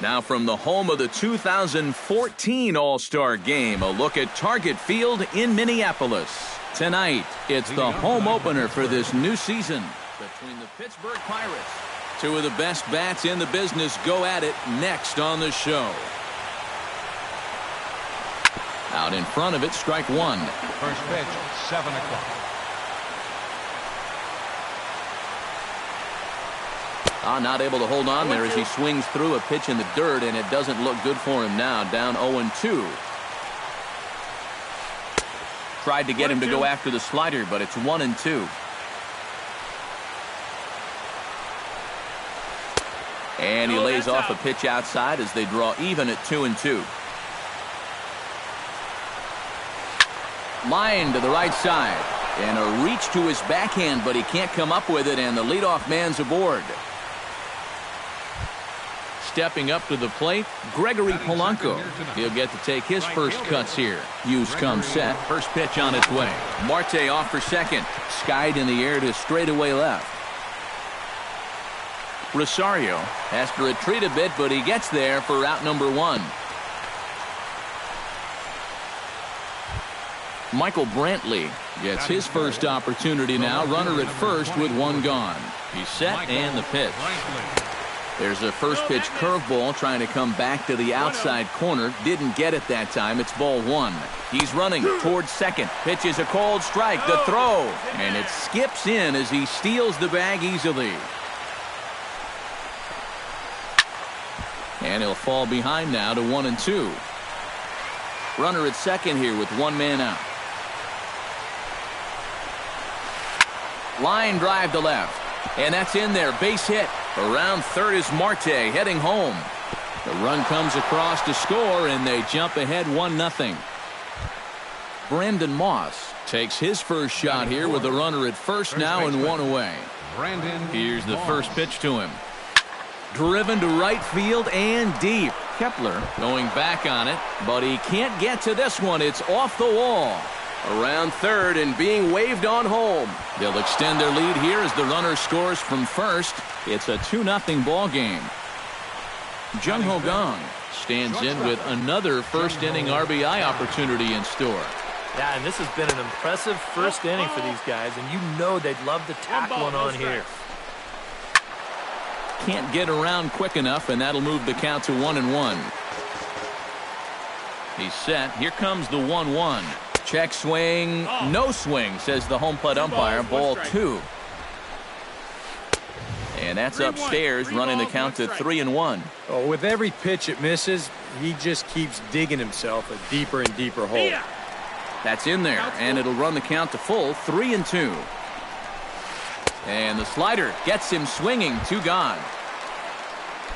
Now from the home of the 2014 All-Star Game, a look at Target Field in Minneapolis. Tonight, it's the home opener for this new season between the Pittsburgh Pirates. Two of the best bats in the business go at it next on the show. Out in front of it, strike one. First pitch, 7 o'clock. Not able to hold on there as he swings through a pitch in the dirt, and it doesn't look good for him now. Down 0-2. Tried to get him to go after the slider, but it's 1-2. And he lays off a pitch outside as they draw even at 2-2. Line to the right side. And a reach to his backhand, but he can't come up with it, and the leadoff man's aboard. Stepping up to the plate, Gregory Polanco. He'll get to take his first cuts here. Use comes set. First pitch on its way. Marte off for second. Skied in the air to straightaway left. Rosario has to retreat a bit, but he gets there for out number one. Michael Brantley gets his first opportunity now. Runner at first with one gone. He's set and the pitch. There's a first pitch curveball trying to come back to the outside corner. Didn't get it that time. It's ball one. He's running towards second. Pitch is a called strike. The throw. And it skips in as he steals the bag easily. And he'll fall behind now to 1-2. Runner at second here with one man out. Line drive to left. And that's in there. Base hit. Around third is Marte heading home. The run comes across to score, and they jump ahead 1-0. Brandon Moss takes his first shot here with a runner at first now and one away. Here's the first pitch to him. Driven to right field and deep. Kepler going back on it, but he can't get to this one. It's off the wall. Around third and being waved on home. They'll extend their lead here as the runner scores from first. It's a 2-0 ball game. Jung Ho Gong stands in with another first inning RBI opportunity in store. Yeah, and this has been an impressive first inning for these guys, and you know they'd love to tack one on here. Can't get around quick enough, and that'll move the count to 1-1. He's set. Here comes the 1-1. Check swing. No swing, says the home plate umpire. Ball two. And that's upstairs, running the count to 3-1. Oh, with every pitch it misses, he just keeps digging himself a deeper and deeper hole. That's in there, and it'll run the count to full, 3-2. And the slider gets him swinging, two gone.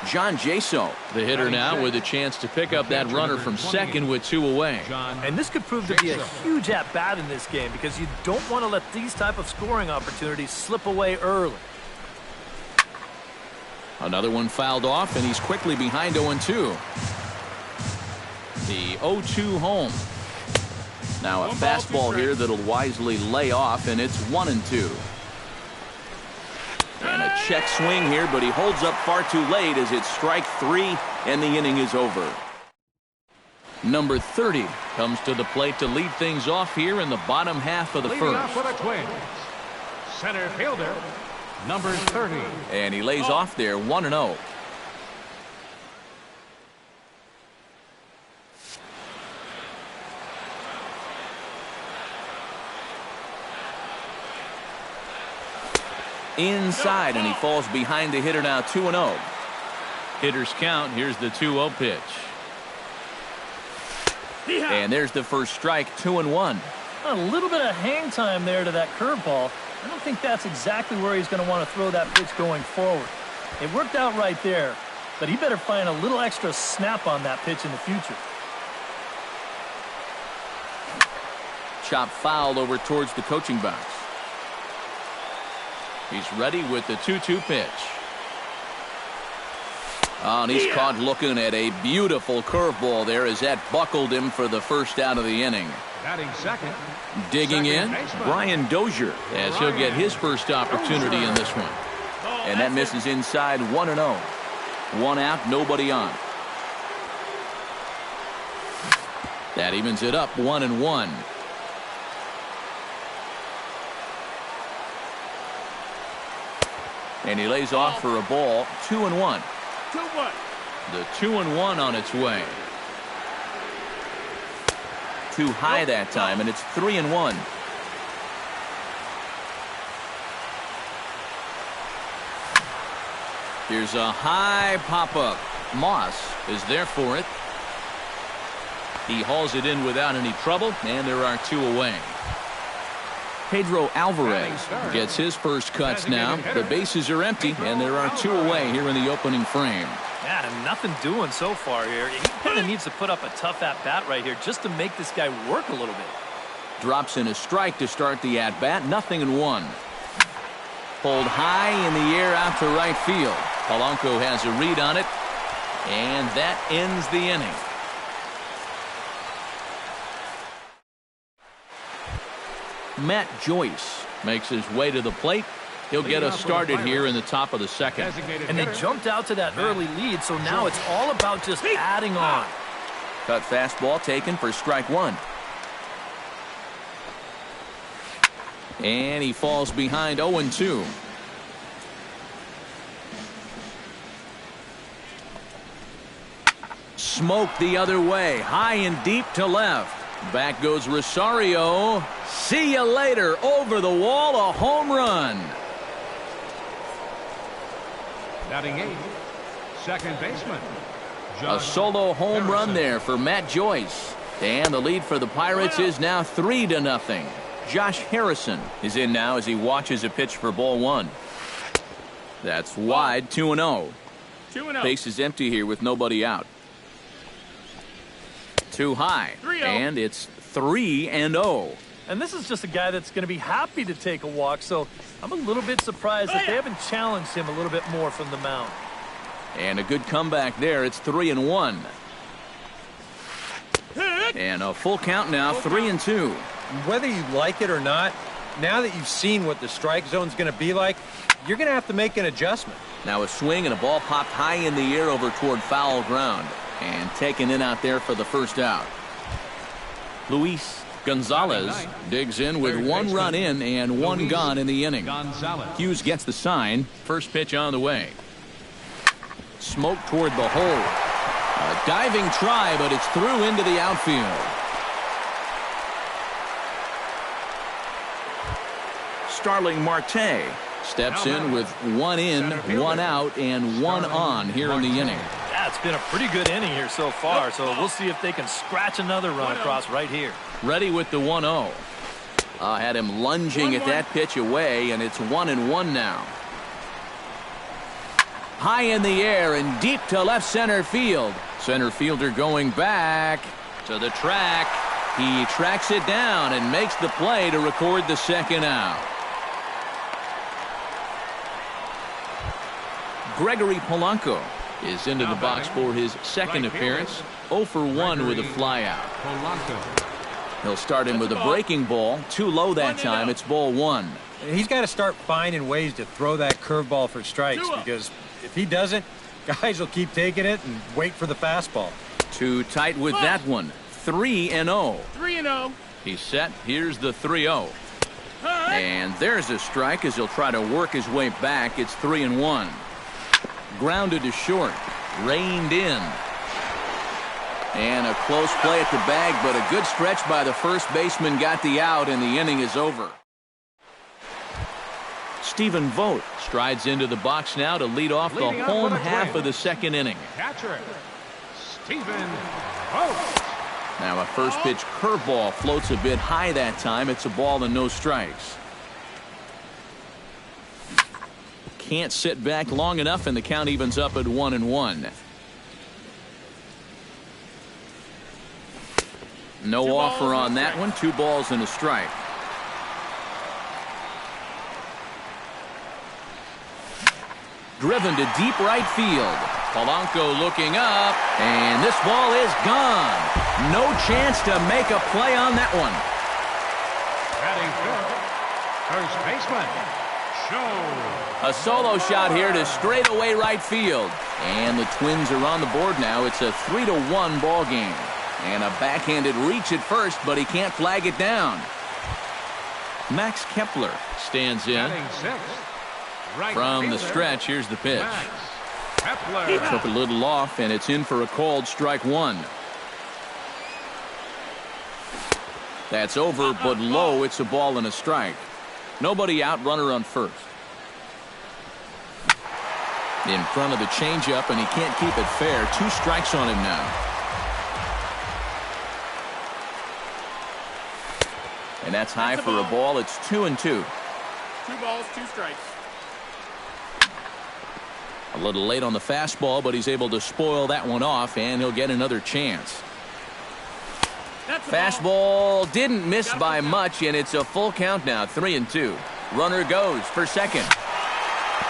John Jaso, the hitter now, with a chance to pick up that runner from second with two away. And this could prove to be a huge at-bat in this game because you don't want to let these type of scoring opportunities slip away early. Another one fouled off, and he's quickly behind 0-2. The 0-2 home. Now a fastball here that'll wisely lay off, and it's 1-2. And a check swing here, but he holds up far too late as it's strike three, and the inning is over. Number 30 comes to the plate to lead things off here in the bottom half of the first. Off for the Twins, center fielder, number 30. And he lays off there, 1-0. Inside, and he falls behind the hitter now, 2-0. Hitters count. Here's the 2-0 pitch. And there's the first strike, 2-1. A little bit of hang time there to that curveball. I don't think that's exactly where he's going to want to throw that pitch going forward. It worked out right there, but he better find a little extra snap on that pitch in the future. Chop foul over towards the coaching box. He's ready with the 2-2 pitch. Oh, and he's caught looking at a beautiful curveball there as that buckled him for the first out of the inning. Batting second. Digging in, Brian Dozier, as he'll get his first opportunity in this one. And that misses inside, 1-0. One out, nobody on. That evens it up 1-1. And he lays off for a ball. 2-1. 2-1. The 2-1 on its way. Too high that time, and it's 3-1. Here's a high pop-up. Moss is there for it. He hauls it in without any trouble, and there are 2 away. Pedro Alvarez gets his first cuts now. The bases are empty, and there are 2 away here in the opening frame. Yeah, nothing doing so far here. He kind of needs to put up a tough at-bat right here just to make this guy work a little bit. Drops in a strike to start the at-bat. 0-1. Pulled high in the air out to right field. Polanco has a read on it, and that ends the inning. Matt Joyce makes his way to the plate. He'll get us started here in the top of the second. And they jumped out to that early lead, so now it's all about just adding on. Cut fastball taken for strike 1. And he falls behind 0-2. Smoke the other way, high and deep to left. Back goes Rosario. See you later. Over the wall, a home run. Batting 8, second baseman. A solo home run there for Matt Joyce. And the lead for the Pirates is now 3-0. Josh Harrison is in now as he watches a pitch for ball 1. That's wide. 2-0. Base is empty here with nobody out. Too high. And it's 3-0. And this is just a guy that's going to be happy to take a walk, so I'm a little bit surprised that they haven't challenged him a little bit more from the mound. And a good comeback there. It's 3-1. And a full count now, 3-2. Whether you like it or not, now that you've seen what the strike zone's going to be like, you're going to have to make an adjustment. Now a swing and a ball popped high in the air over toward foul ground. And taken in out there for the first out. Luis Gonzalez digs in with 1 run in and 1 gone in the inning. Hughes gets the sign. First pitch on the way. Smoke toward the hole. A diving try, but it's through into the outfield. Starling Marte steps in with 1 in, 1 out, and 1 on here in the inning. Yeah, it's been a pretty good inning here so far, so we'll see if they can scratch another run across right here. Ready with the 1-0. Had him lunging at that pitch away, and it's 1-1 now. High in the air and deep to left center field. Center fielder going back to the track. He tracks it down and makes the play to record the second out. Gregory Polanco is into the box for his second appearance. 0 for 1 with a flyout. He'll start him with a breaking ball. Too low that time. It's ball 1. He's got to start finding ways to throw that curveball for strikes, because if he doesn't, guys will keep taking it and wait for the fastball. Too tight with that one. 3-0. 3-0. He's set. Here's the 3-0. And there's a strike as he'll try to work his way back. It's 3-1. Grounded to short. Reined in. And a close play at the bag, but a good stretch by the first baseman got the out, and the inning is over. Stephen Vogt strides into the box now to lead off the home half of the second inning. Catcher, Stephen Vogt. Now a first pitch curveball floats a bit high that time. It's a ball and no strikes. Can't sit back long enough, and the count evens up at 1-1. No offer on that one. 2 balls and a strike. Driven to deep right field. Polanco looking up, and this ball is gone. No chance to make a play on that one. Batting first baseman, Show. A solo shot here to straightaway right field. And the Twins are on the board now. It's a 3-1 ball game. And a backhanded reach at first, but he can't flag it down. Max Kepler stands in. Batting sixth. Right From the fielder, stretch, here's the pitch. Max Kepler. Took a little off, and it's in for a called strike one. That's over, but low. It's a ball and a strike. Nobody out, runner on first. In front of the changeup, and he can't keep it fair. 2 strikes on him now. And that's high for a ball. It's 2-2. 2 balls, 2 strikes. A little late on the fastball, but he's able to spoil that one off, and he'll get another chance. Fastball didn't miss by much, and it's a full count now, 3-2. Runner goes for second.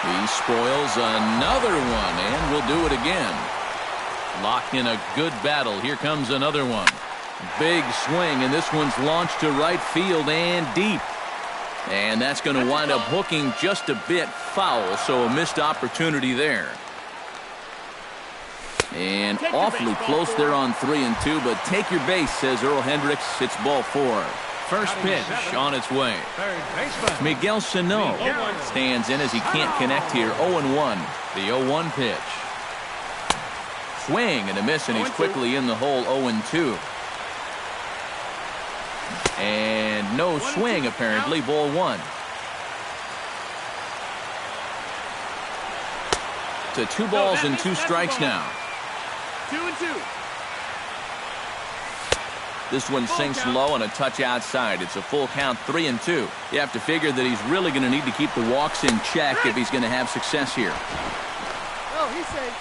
He spoils another one, and will do it again. Locked in a good battle. Here comes another one. Big swing, and this one's launched to right field and deep. And that's going to wind up hooking just a bit foul, so a missed opportunity there. And awfully close there on 3-2, but take your base, says Earl Hendricks. It's ball 4. First pitch on its way. Third baseman. Miguel Sano stands in as he can't connect here. 0-1. The 0-1 pitch. Swing and a miss, and he's quickly in the hole. 0-2. And no swing, apparently. Ball 1. To 2 balls and 2 strikes now. 2-2. This one sinks low and a touch outside. It's a full count, 3-2. You have to figure that he's really going to need to keep the walks in check if he's going to have success here. Oh, he's safe.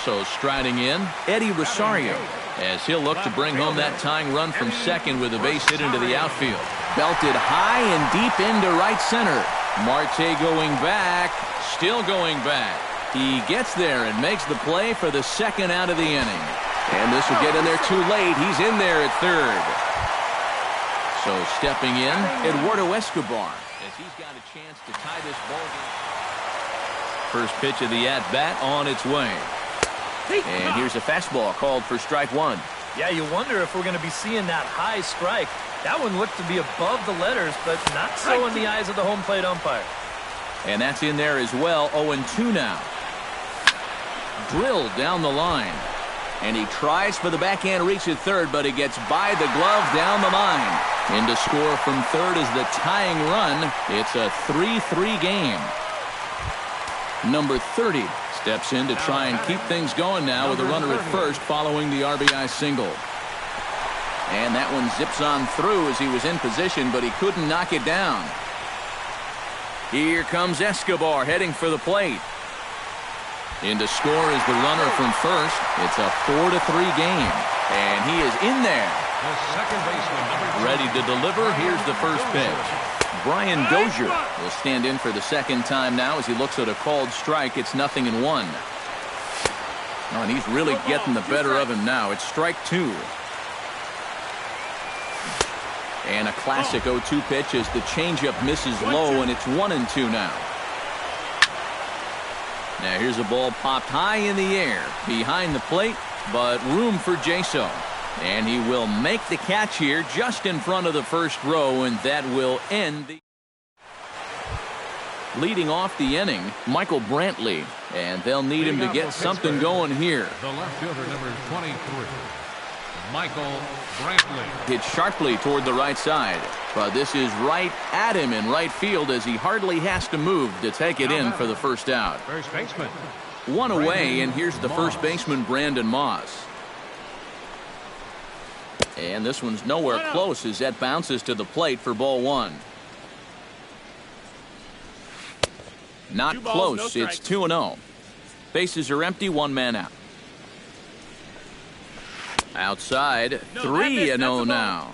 So striding in, Eddie Rosario, as he'll look to bring home that tying run from second with a base hit into the outfield. Belted high and deep into right center. Marte going back, still going back. He gets there and makes the play for the second out of the inning. And this will get in there too late. He's in there at third. So stepping in, Eduardo Escobar, as he's got a chance to tie this ball game. First pitch of the at-bat on its way. And here's a fastball called for strike 1. Yeah, you wonder if we're going to be seeing that high strike. That one looked to be above the letters, but not so in the eyes of the home plate umpire. And that's in there as well. 0-2 now. Drilled down the line. And he tries for the backhand reach at third, but he gets by the glove down the line. In to score from third is the tying run. It's a 3-3 game. Number 30 steps in to try and keep things going now with a runner at first following the RBI single. And that one zips on through as he was in position, but he couldn't knock it down. Here comes Escobar heading for the plate. In to score is the runner from first. It's a 4-3 game. And he is in there. The second baseman, Ready to deliver. Here's the first pitch. Brian Dozier will stand in for the second time now as he looks at a called strike. It's 0-1. Oh, and he's really getting the better of him now. It's strike 2. And a classic 0-2 pitch as the changeup misses low, and it's 1-2 now. Now here's a ball popped high in the air behind the plate, but room for Jaso. And he will make the catch here just in front of the first row, and that will end the... Leading off the inning, Michael Brantley, and they'll need him to get something going here. the left fielder, number 23, Michael Brantley. Hit sharply toward the right side, but this is right at him in right field as he hardly has to move to take it in for the first out. First baseman. One away, and here's the first baseman, Brandon Moss. And this one's nowhere close as that bounces to the plate for ball 1. Not 2 balls, close. no It's strikes. 2-0. Bases are empty, 1 man out. Outside, No, 3-0 that's a ball. now.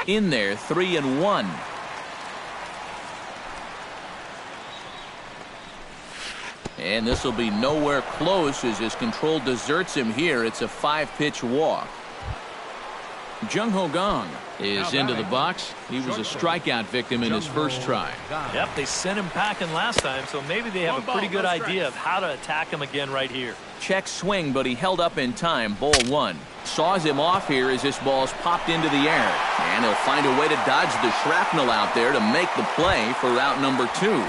In there, 3-1. And this will be nowhere close as his control deserts him here. It's a 5-pitch walk. Jung-Ho Gong is into the box. He was a strikeout victim in his first try. Yep, they sent him packing last time, so maybe they have a pretty good idea of how to attack him again right here. Check swing, but he held up in time. Ball one. Saws him off here as this ball's popped into the air. And he'll find a way to dodge the shrapnel out there to make the play for out number 2.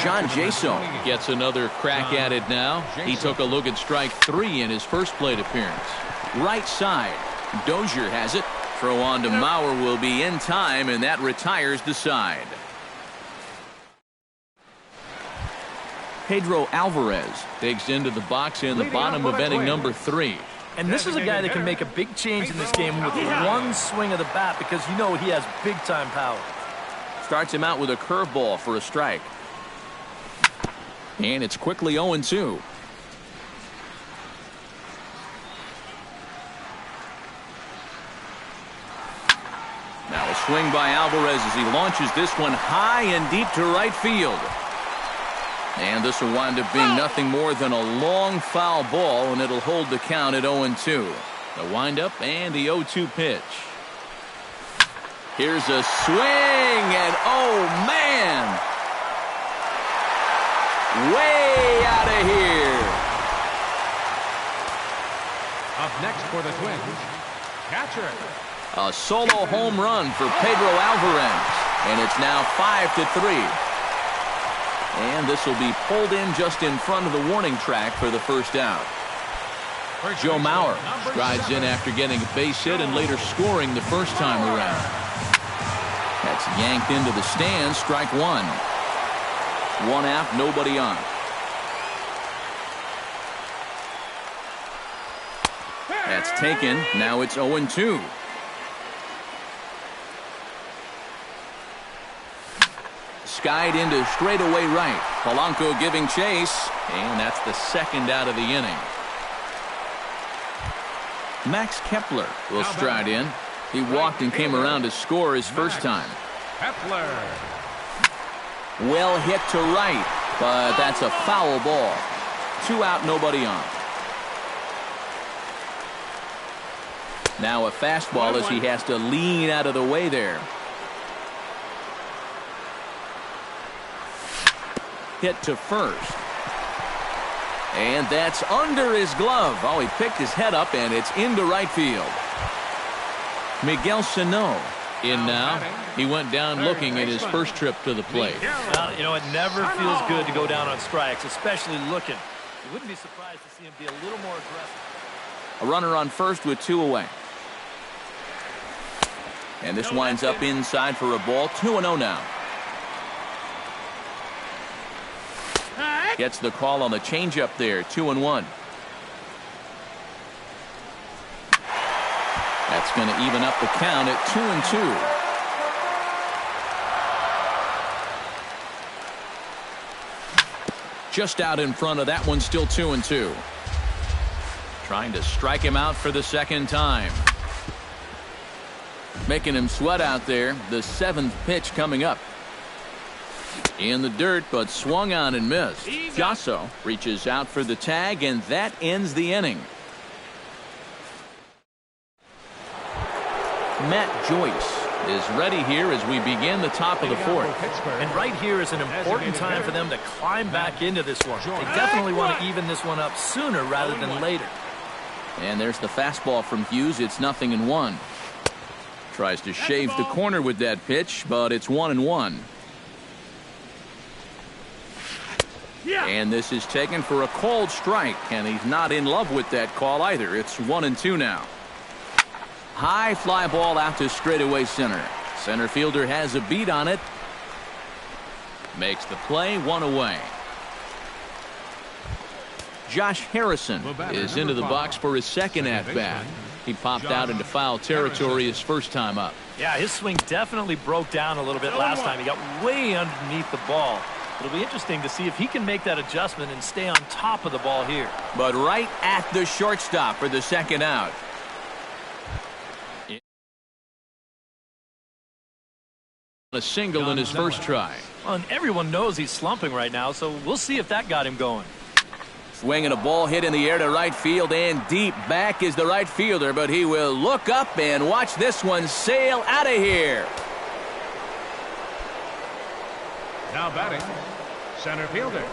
John Jason gets another crack at it now. He took a look at strike 3 in his first plate appearance. Right side. Dozier has it. Throw on to Mauer will be in time, and that retires the side. Pedro Alvarez digs into the box in the bottom of inning number 3. And this is a guy that can make a big change in this game with one swing of the bat because you know he has big-time power. Starts him out with a curveball for a strike. And it's quickly 0-2. Now a swing by Alvarez as he launches this one high and deep to right field. And this will wind up being nothing more than a long foul ball, and it'll hold the count at 0-2. The windup and the 0-2 pitch. Here's a swing, and oh man! Way out of here. Up next for the Twins, catcher. A solo home run for Pedro Alvarez, and it's now 5-3. And this will be pulled in just in front of the warning track for the first out. Joe Mauer strides in after getting a base hit and later scoring the first time around. That's yanked into the stands, strike 1. 1 out, nobody on. That's taken. Now it's 0-2. Skied into straightaway right. Polanco giving chase, and that's the second out of the inning. Max Kepler will stride in. He walked and came around to score his first time. Kepler. Well hit to right, but that's a foul ball. 2 out, nobody on. Now a fastball as he has to lean out of the way there. Hit to first. And that's under his glove. Oh, he picked his head up, and it's into right field. Miguel Sano in now. He went down looking at his first trip to the plate. Well, you know, it never feels good to go down on strikes, especially looking. You wouldn't be surprised to see him be a little more aggressive. A runner on first with 2 away. And this winds up inside for a ball. 2-0 now. Gets the call on the changeup there. 2-1. That's going to even up the count at 2-2. Just out in front of that one, still 2-2. Trying to strike him out for the second time. Making him sweat out there. The 7th pitch coming up. In the dirt, but swung on and missed. Gasso reaches out for the tag, and that ends the inning. Matt Joyce is ready here as we begin the top of the 4th. And right here is an important time for them to climb back into this one. They definitely want to even this one up sooner rather than later. And there's the fastball from Hughes. It's 0-1. Tries to shave the corner with that pitch, but it's 1-1. And this is taken for a called strike, and he's not in love with that call either. It's 1-2 now. High fly ball out to straightaway center. Center fielder has a beat on it. Makes the play, 1 away. Josh Harrison is into the box for his second at-bat. He popped out into foul territory his first time up. Yeah, his swing definitely broke down a little bit last time. He got way underneath the ball. It'll be interesting to see if he can make that adjustment and stay on top of the ball here. But right at the shortstop for the second out. A single in his first try. Well, and everyone knows he's slumping right now, so we'll see if that got him going. Swinging a ball hit in the air to right field and deep. Back is the right fielder, but he will look up and watch this one sail out of here. Now batting, center fielder.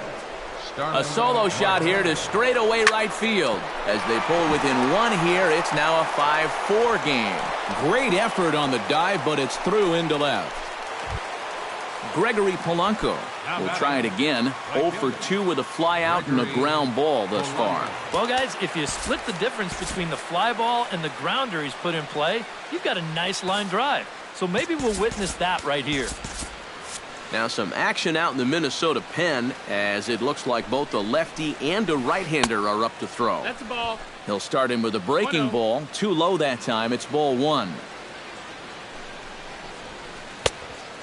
A solo shot here to straightaway right field. As they pull within one here, it's now a 5-4 game. Great effort on the dive, but it's through into left. Gregory Polanco will try it again. 0 for 2 with a fly out and a ground ball thus far. Well, guys, if you split the difference between the fly ball and the grounder he's put in play, you've got a nice line drive. So maybe we'll witness that right here. Now some action out in the Minnesota pen, as it looks like both a lefty and a right-hander are up to throw. That's a ball. He'll start him with a breaking ball. Too low that time. It's ball 1.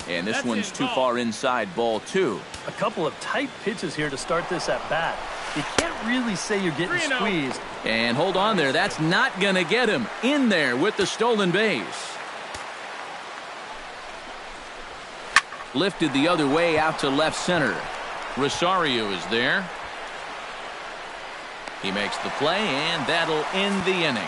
And this one's too far inside, ball 2. A couple of tight pitches here to start this at bat. You can't really say you're getting squeezed. And hold on there. That's not going to get him in there with the stolen base. Lifted the other way out to left center. Rosario is there. He makes the play, and that'll end the inning.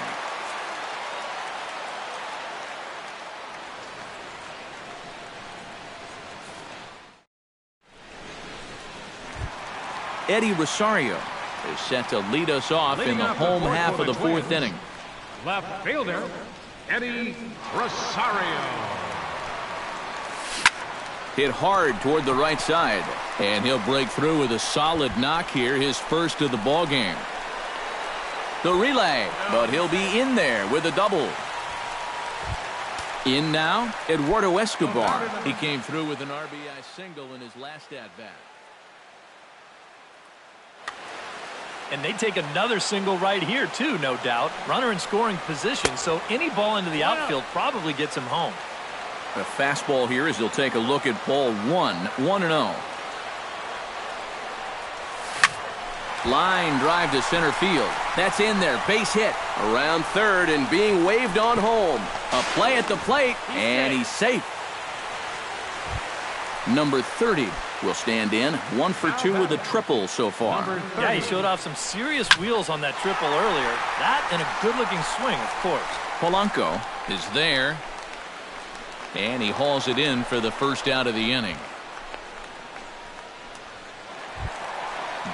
Eddie Rosario is set to lead us off in the home half of the 4th inning. Left fielder, Eddie Rosario. Hit hard toward the right side, and he'll break through with a solid knock here, his first of the ball game. The relay, but he'll be in there with a double. In now, Eduardo Escobar. He came through with an RBI single in his last at-bat. And they take another single right here, too, no doubt. Runner in scoring position, so any ball into the outfield probably gets him home. A fastball here as he'll take a look at ball 1, 1-0. Line drive to center field. That's in there. Base hit around third and being waved on home. A play at the plate, and he's safe. Number 30 will stand in. 1 for 2 with a triple so far. Yeah, he showed off some serious wheels on that triple earlier. That and a good-looking swing, of course. Polanco is there. And he hauls it in for the first out of the inning.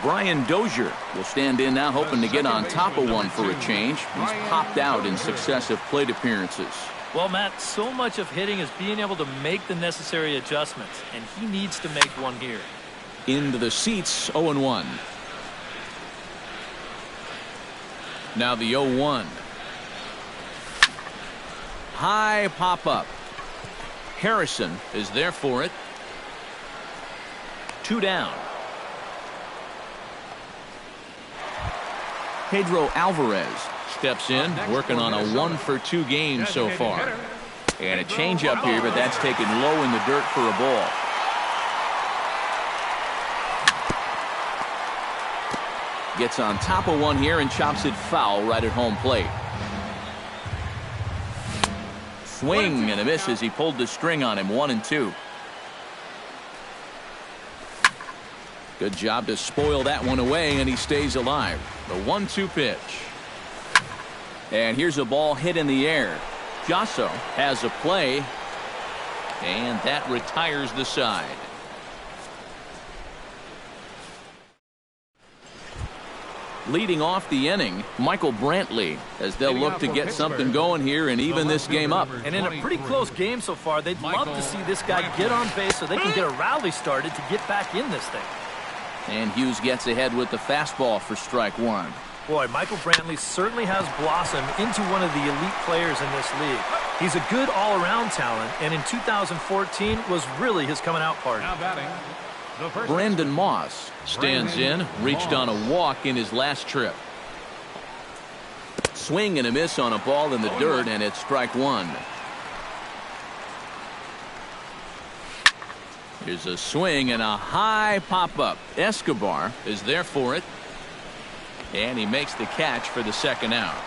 Brian Dozier will stand in now, hoping to get on top of one for a change. He's popped out in successive plate appearances. Well, Matt, so much of hitting is being able to make the necessary adjustments, and he needs to make one here. Into the seats, 0-1. Now the 0-1. High pop-up. Harrison is there for it. 2 down. Pedro Alvarez steps in, working on a 1 for 2 game so far. And a changeup here, but that's taken low in the dirt for a ball. Gets on top of one here and chops it foul right at home plate. Swing and a miss as he pulled the string on him. 1-2. Good job to spoil that one away, and he stays alive. The 1-2 pitch. And here's a ball hit in the air. Jasso has a play, and that retires the side. Leading off the inning, Michael Brantley, as they'll look to get something going here and even this game up. And in a pretty close game so far, they'd love to see this guy get on base so they can get a rally started to get back in this thing. And Hughes gets ahead with the fastball for strike 1. Boy, Michael Brantley certainly has blossomed into one of the elite players in this league. He's a good all-around talent, and in 2014 was really his coming-out party. Now batting, the first Brandon Moss stands in, reached on a walk in his last trip. Swing and a miss on a ball in the dirt, and it's strike 1. Here's a swing and a high pop-up. Escobar is there for it. And he makes the catch for the second out.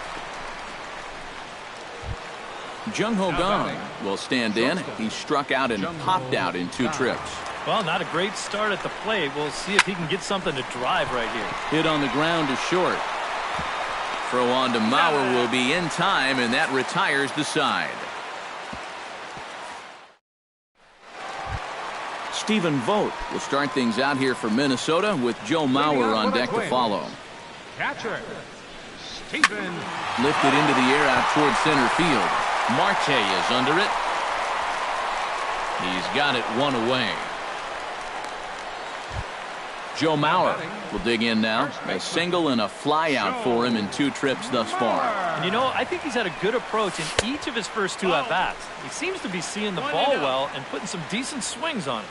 Jung Ho Gong will stand in. He struck out and popped out in 2 trips. Well, not a great start at the plate. We'll see if he can get something to drive right here. Hit on the ground to short. Throw on to Mauer will be in time, and that retires the side. Stephen Vogt will start things out here for Minnesota with Joe Mauer on deck to follow. Catcher, Stephen. Lifted into the air out toward center field. Marte is under it. He's got it one away. Joe Mauer will dig in now. A single and a fly out for him in 2 trips thus far. And you know, I think he's had a good approach in each of his first 2 at-bats. He seems to be seeing the ball well and putting some decent swings on it.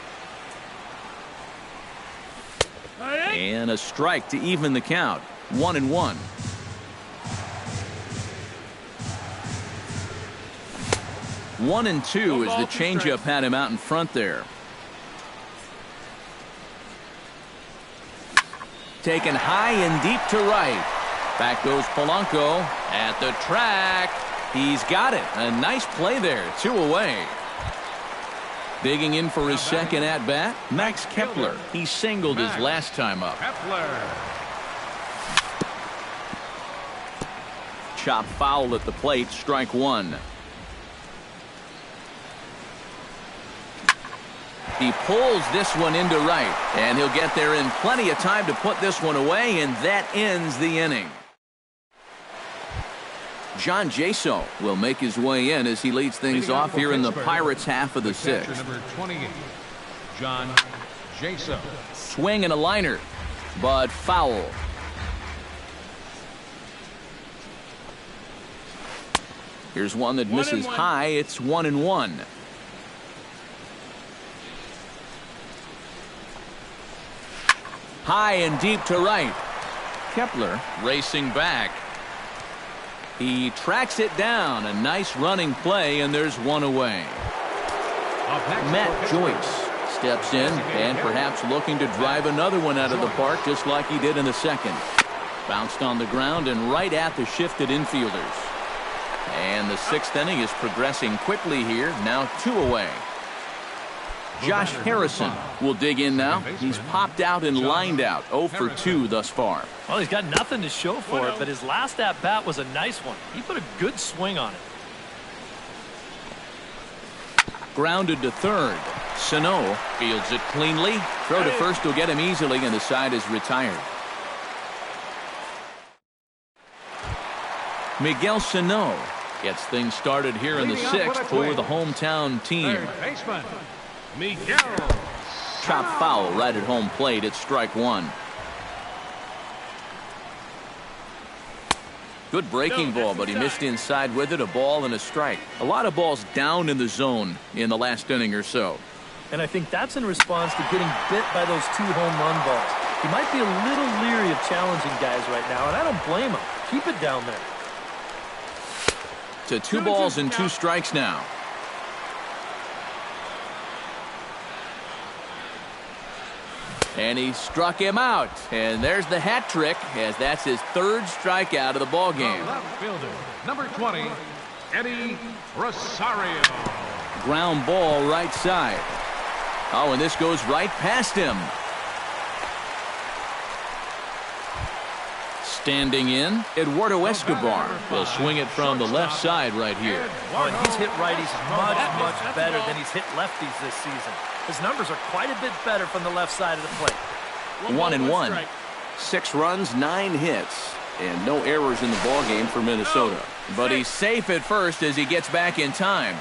And a strike to even the count. 1-1. One and two as the changeup had him out in front there. Taken high and deep to right. Back goes Polanco at the track. He's got it. A nice play there. 2 away. Digging in for his second at bat, Max Kepler. He singled his last time up. Chop foul at the plate. Strike 1. He pulls this one into right, and he'll get there in plenty of time to put this one away, and that ends the inning. John Jaso will make his way in as he leads things off here in the Pirates' half of the 6th. Number 28, John Jaso. Swing and a liner, but foul. Here's one that misses high. It's 1-1. High and deep to right. Kepler racing back. He tracks it down. A nice running play, and there's one away. Matt Joyce steps in and perhaps looking to drive another one out of the park just like he did in the second. Bounced on the ground and right at the shifted infielders. And the 6th inning is progressing quickly here. Now 2 away. Josh Harrison will dig in now. He's popped out and lined out. 0 for 2 thus far. Well, he's got nothing to show for it, but his last at-bat was a nice one. He put a good swing on it. Grounded to third. Sano fields it cleanly. Throw to first will get him easily, and the side is retired. Miguel Sano gets things started here in the 6th for the hometown team. Baseman Miguel. Chop foul right at home plate. It's strike 1. Good breaking ball, but he missed inside with it. A ball and a strike. A lot of balls down in the zone in the last inning or so. And I think that's in response to getting bit by those 2 home run balls. He might be a little leery of challenging guys right now, and I don't blame him. Keep it down there. To 2 balls and 2 strikes now. And he struck him out. And there's the hat trick, as that's his 3rd strikeout of the ball game. Left fielder, number 20, Eddie Rosario. Ground ball right side. Oh, and this goes right past him. Standing in, Eduardo Escobar will swing it from the left side right here. Oh, and he's hit righties much better than he's hit lefties this season. His numbers are quite a bit better from the left side of the plate. 1-1. 6 runs, 9 hits, and no errors in the ball game for Minnesota. But he's safe at first as he gets back in time.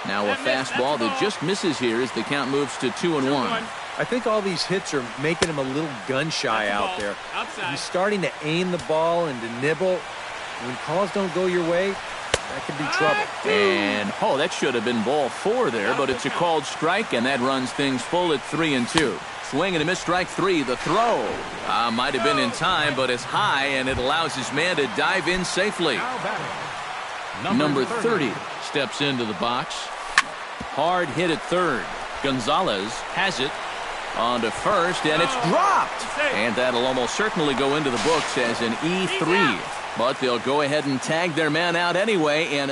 Now a fastball that just misses here as the count moves to 2-1. I think all these hits are making him a little gun-shy out there. He's starting to aim the ball and to nibble. When calls don't go your way, that could be trouble. And, oh, that should have been ball 4 there, but it's a called strike, and that runs things full at 3-2. Swing and a miss, strike 3. The throw might have been in time, but it's high, and it allows his man to dive in safely. Number 30 steps into the box. Hard hit at third. Gonzalez has it. On to first, and it's dropped. And that'll almost certainly go into the books as an E3. But they'll go ahead and tag their man out anyway. And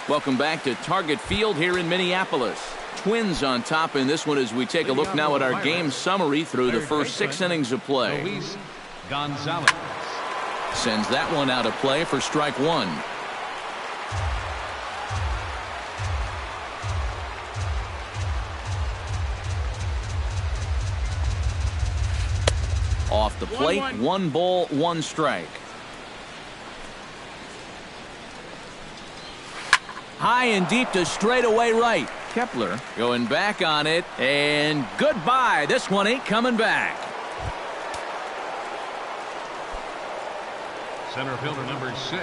Welcome back to Target Field here in Minneapolis. Twins on top in this one as we take a look now at our game summary through the first 6 innings of play. Luis Gonzalez. Sends that one out of play for strike one. Off the plate, 1 ball, 1 strike. High and deep to straightaway right. Kepler going back on it, and goodbye. This one ain't coming back. Center fielder number 6.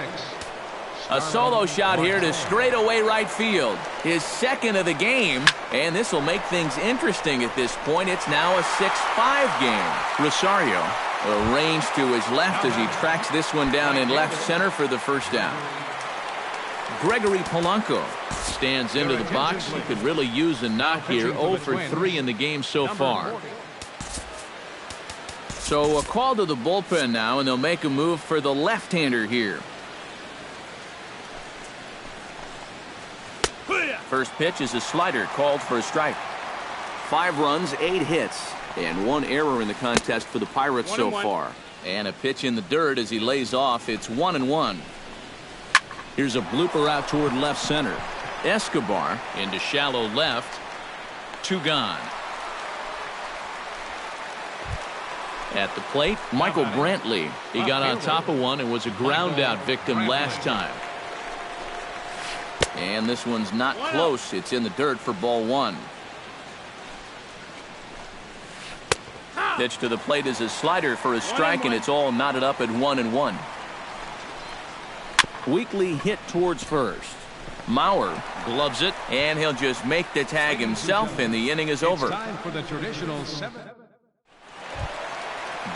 A solo shot here to straightaway right field. His second of the game, and this will make things interesting at this point. It's now a 6-5 game. Rosario arranged to his left as he tracks this one down in left center for the first out. Gregory Polanco stands into the box. He could really use a knock here. 0 for 3 in the game so far. So a call to the bullpen now, and they'll make a move for the left-hander here. First pitch is a slider called for a strike. 5 runs, 8 hits, and 1 error in the contest for the Pirates so far. And a pitch in the dirt as he lays off. It's 1-1. Here's a blooper out toward left center. Escobar into shallow left. 2 gone. At the plate, Michael Brantley. He got on top of one and was a ground out victim last time. And this one's not close. It's in the dirt for ball 1. Pitch to the plate is a slider for a strike, and it's all knotted up at 1-1. Weekly hit towards first. Mauer gloves it, and he'll just make the tag himself, and the inning is over. Time for the traditional 7.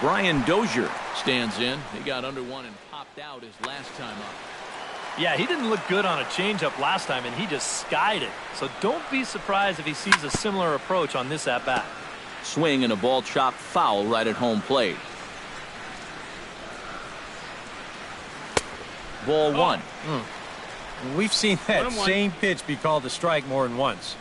Brian Dozier stands in. He got under one and popped out his last time up. Yeah, he didn't look good on a changeup last time, and he just skied it. So don't be surprised if he sees a similar approach on this at-bat. Swing and a ball chopped foul right at home plate. Ball 1. We've seen that same pitch be called a strike more than once.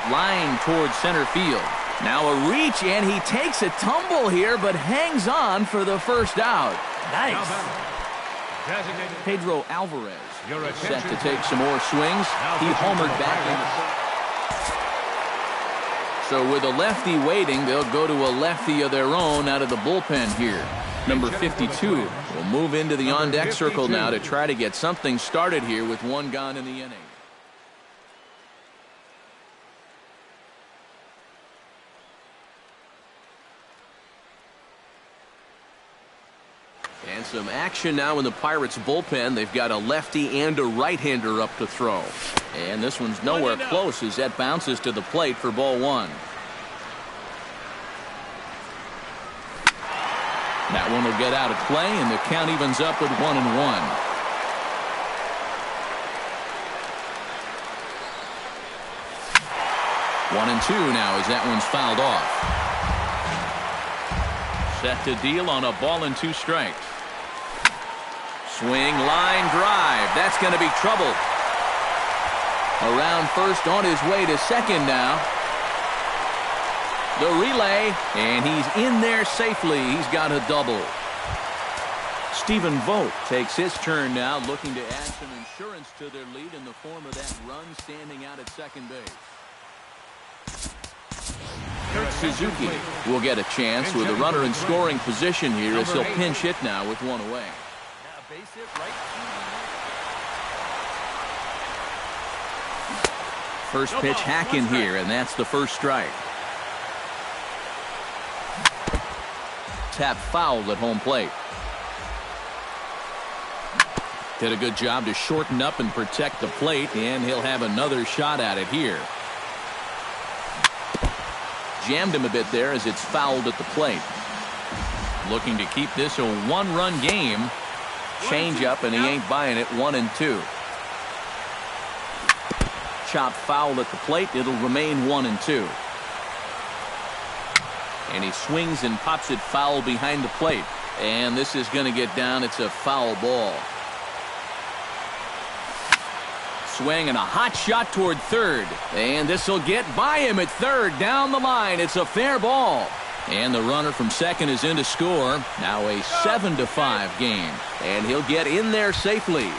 Line towards center field. Now a reach, and he takes a tumble here, but hangs on for the first out. Nice. Pedro Alvarez set to take some more swings. He homered back in. So with a lefty waiting, they'll go to a lefty of their own out of the bullpen here. Number 52 will move into the on-deck circle now to try to get something started here with 1 gone in the inning. And some action now in the Pirates bullpen. They've got a lefty and a right-hander up to throw. And this one's nowhere close as that bounces to the plate for ball 1. That one will get out of play, and the count evens up with 1-1. 1-2 now as that one's fouled off. Set to deal on a ball and 2 strikes. Swing, line drive. That's going to be trouble. Around first, on his way to second now. The relay, and he's in there safely. He's got a double. Stephen Vogt takes his turn now, looking to add some insurance to their lead in the form of that run standing out at second base. Kurt Suzuki will get a chance with a runner in scoring position here as he'll pinch hit now with 1 away. First pitch hacking here, and that's the first strike. Tap fouled at home plate. Did a good job to shorten up and protect the plate, and he'll have another shot at it here. Jammed him a bit there as it's fouled at the plate. Looking to keep this a 1-run game. Change up, and he ain't buying it. 1-2. Chop foul at the plate. It'll remain 1-2. And he swings and pops it foul behind the plate. And this is going to get down. It's a foul ball. swing and a hot shot toward third. And this will get by him at third. Down the line. It's a fair ball. And the runner from second is in to score. Now a 7-5 game. And he'll get in there safely.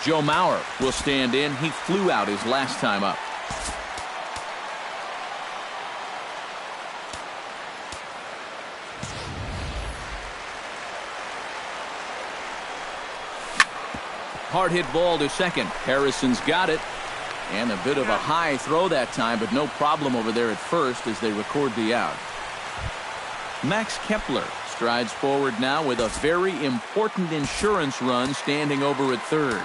Joe Mauer will stand in. He flew out his last time up. Hard hit ball to second. Harrison's got it. And a bit of a high throw that time, but no problem over there at first as they record the out. Max Kepler strides forward now with a very important insurance run standing over at third.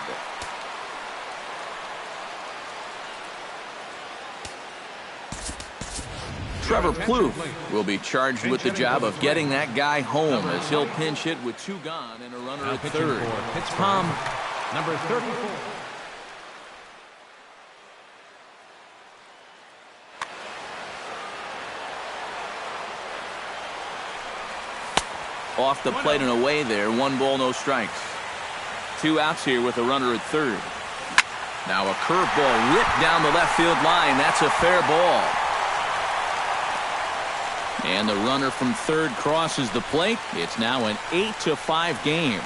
Trevor Plouffe will be charged with the job of getting that guy home as he'll pinch hit with two gone and a runner at third. Tom, number 34. Off the plate and away there. 1 ball, no strikes. 2 outs here with a runner at third. Now a curveball ripped down the left field line. That's a fair ball. And the runner from third crosses the plate. It's now an 8-5 game.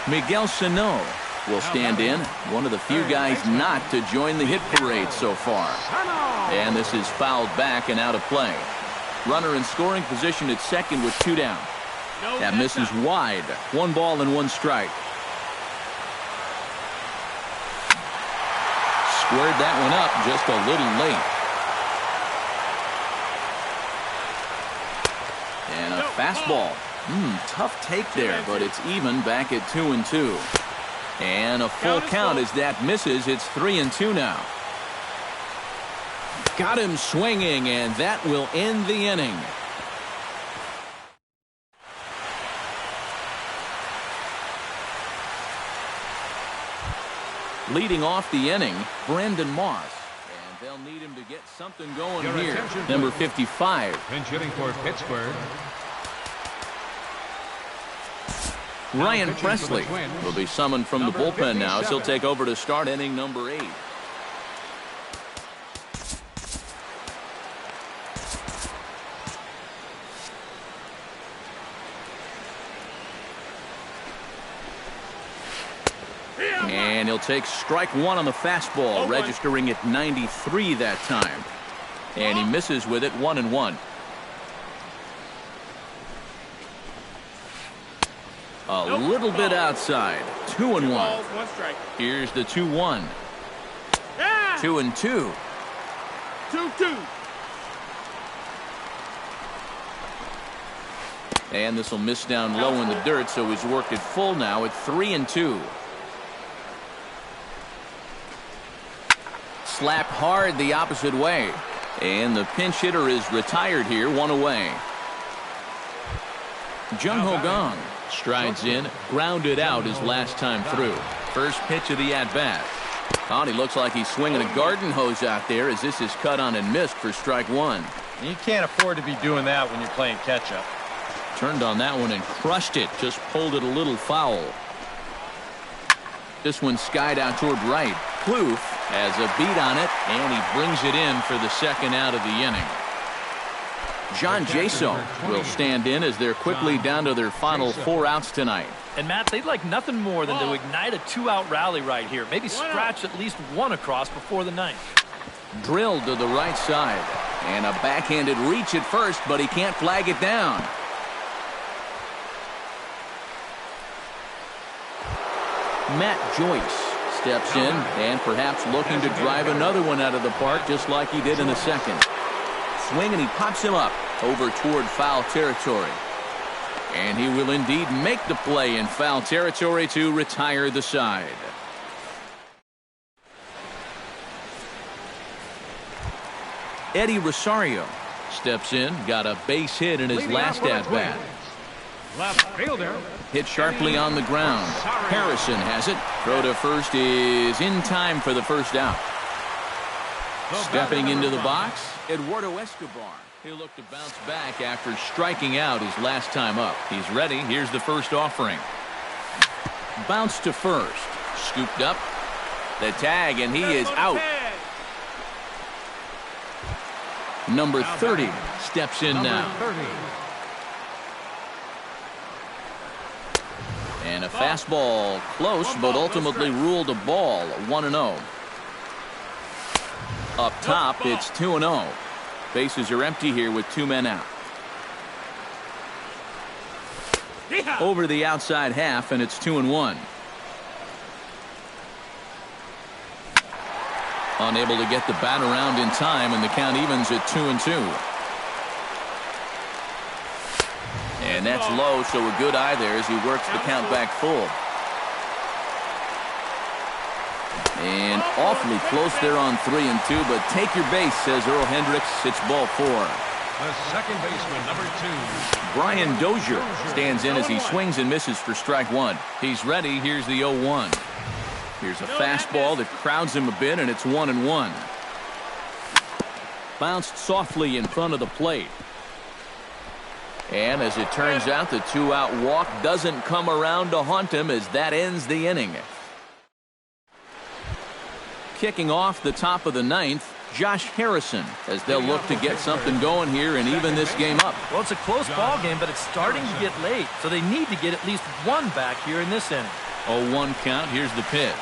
Miguel Sano will stand in. One of the few guys not to join the hit parade so far. And this is fouled back and out of play. Runner in scoring position at second with 2 down. That misses wide. 1 ball and 1 strike. Squared that one up just a little late. And a fastball. Tough take there, but it's even back at 2-2. And a full count as that misses. It's 3-2 now. Got him swinging, and that will end the inning. Leading off the inning, Brandon Moss. And they'll need him to get something going here. Number 55. Pinch hitting for Pittsburgh. Ryan Presley will be summoned from the bullpen now as he'll take over to start inning number 8. And he'll take strike 1 on the fastball, registering at 93 that time. And he misses with it. 1-1. A little bit outside. 2-1. Here's the 2-1. 2-2. 2-2. And this will miss down low in the dirt, so he's worked it full now at 3-2. Slapped hard the opposite way. And the pinch hitter is retired here, 1 away. Jung Ho Gong strides in, grounded out his last time through. First pitch of the at-bat. Oh, he looks like he's swinging a garden hose out there as this is cut on and missed for strike 1. You can't afford to be doing that when you're playing catch-up. Turned on that one and crushed it. Just pulled it a little foul. This one skied out toward right. Plouffe has a beat on it, and he brings it in for the second out of the inning. John Jaso will stand in as they're quickly down to their final 4 outs tonight. And Matt, they'd like nothing more than to ignite a 2-out rally right here. Maybe scratch at least 1 across before the 9th. Drilled to the right side. And a backhanded reach at first, but he can't flag it down. Matt Joyce steps in and perhaps looking to drive another one out of the park just like he did in the second. Swing and he pops him up over toward foul territory. And he will indeed make the play in foul territory to retire the side. Eddie Rosario steps in, got a base hit in his last at-bat. Left fielder. Hit sharply on the ground. Harrison has it. Throw to first is in time for the first out. Stepping into the box, Eduardo Escobar. He'll look to bounce back after striking out his last time up. He's ready. Here's the first offering. Bounce to first. Scooped up. The tag, and he is out. Number 30 steps in now. And a fastball close, but ultimately ruled a ball. 1-0. Up top, it's 2-0. Bases are empty here with 2 men out. Over the outside half, and it's 2-1. Unable to get the bat around in time, and the count evens at 2-2. And that's low, so a good eye there as he works the count back full. And awfully close there on 3-2, but take your base, says Earl Hendricks. It's ball 4. The second baseman, number 2. Brian Dozier stands in as he swings and misses for strike 1. He's ready. Here's the 0-1. Here's a fastball that crowds him a bit, and it's 1-1. Bounced softly in front of the plate. And as it turns out, the 2-out walk doesn't come around to haunt him as that ends the inning. Kicking off the top of the 9th, Josh Harrison, as they'll look to get something going here and even this game up. Well, it's a close ball game, but it's starting to get late, so they need to get at least one back here in this inning. 0-1 count. Here's the pitch.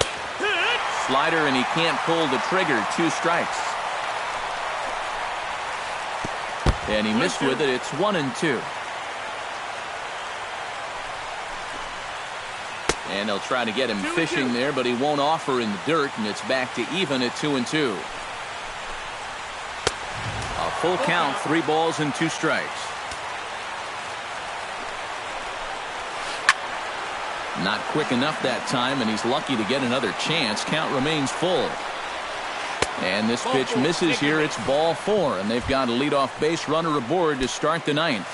Slider, and he can't pull the trigger. 2 strikes. And he missed with it. It's 1-2. And they'll try to get him fishing there, but he won't offer in the dirt, and it's back to even at 2-2. A full count, 3 balls and 2 strikes. Not quick enough that time, and he's lucky to get another chance. Count remains full. And this pitch misses here. It's ball 4, and they've got a leadoff base runner aboard to start the 9th.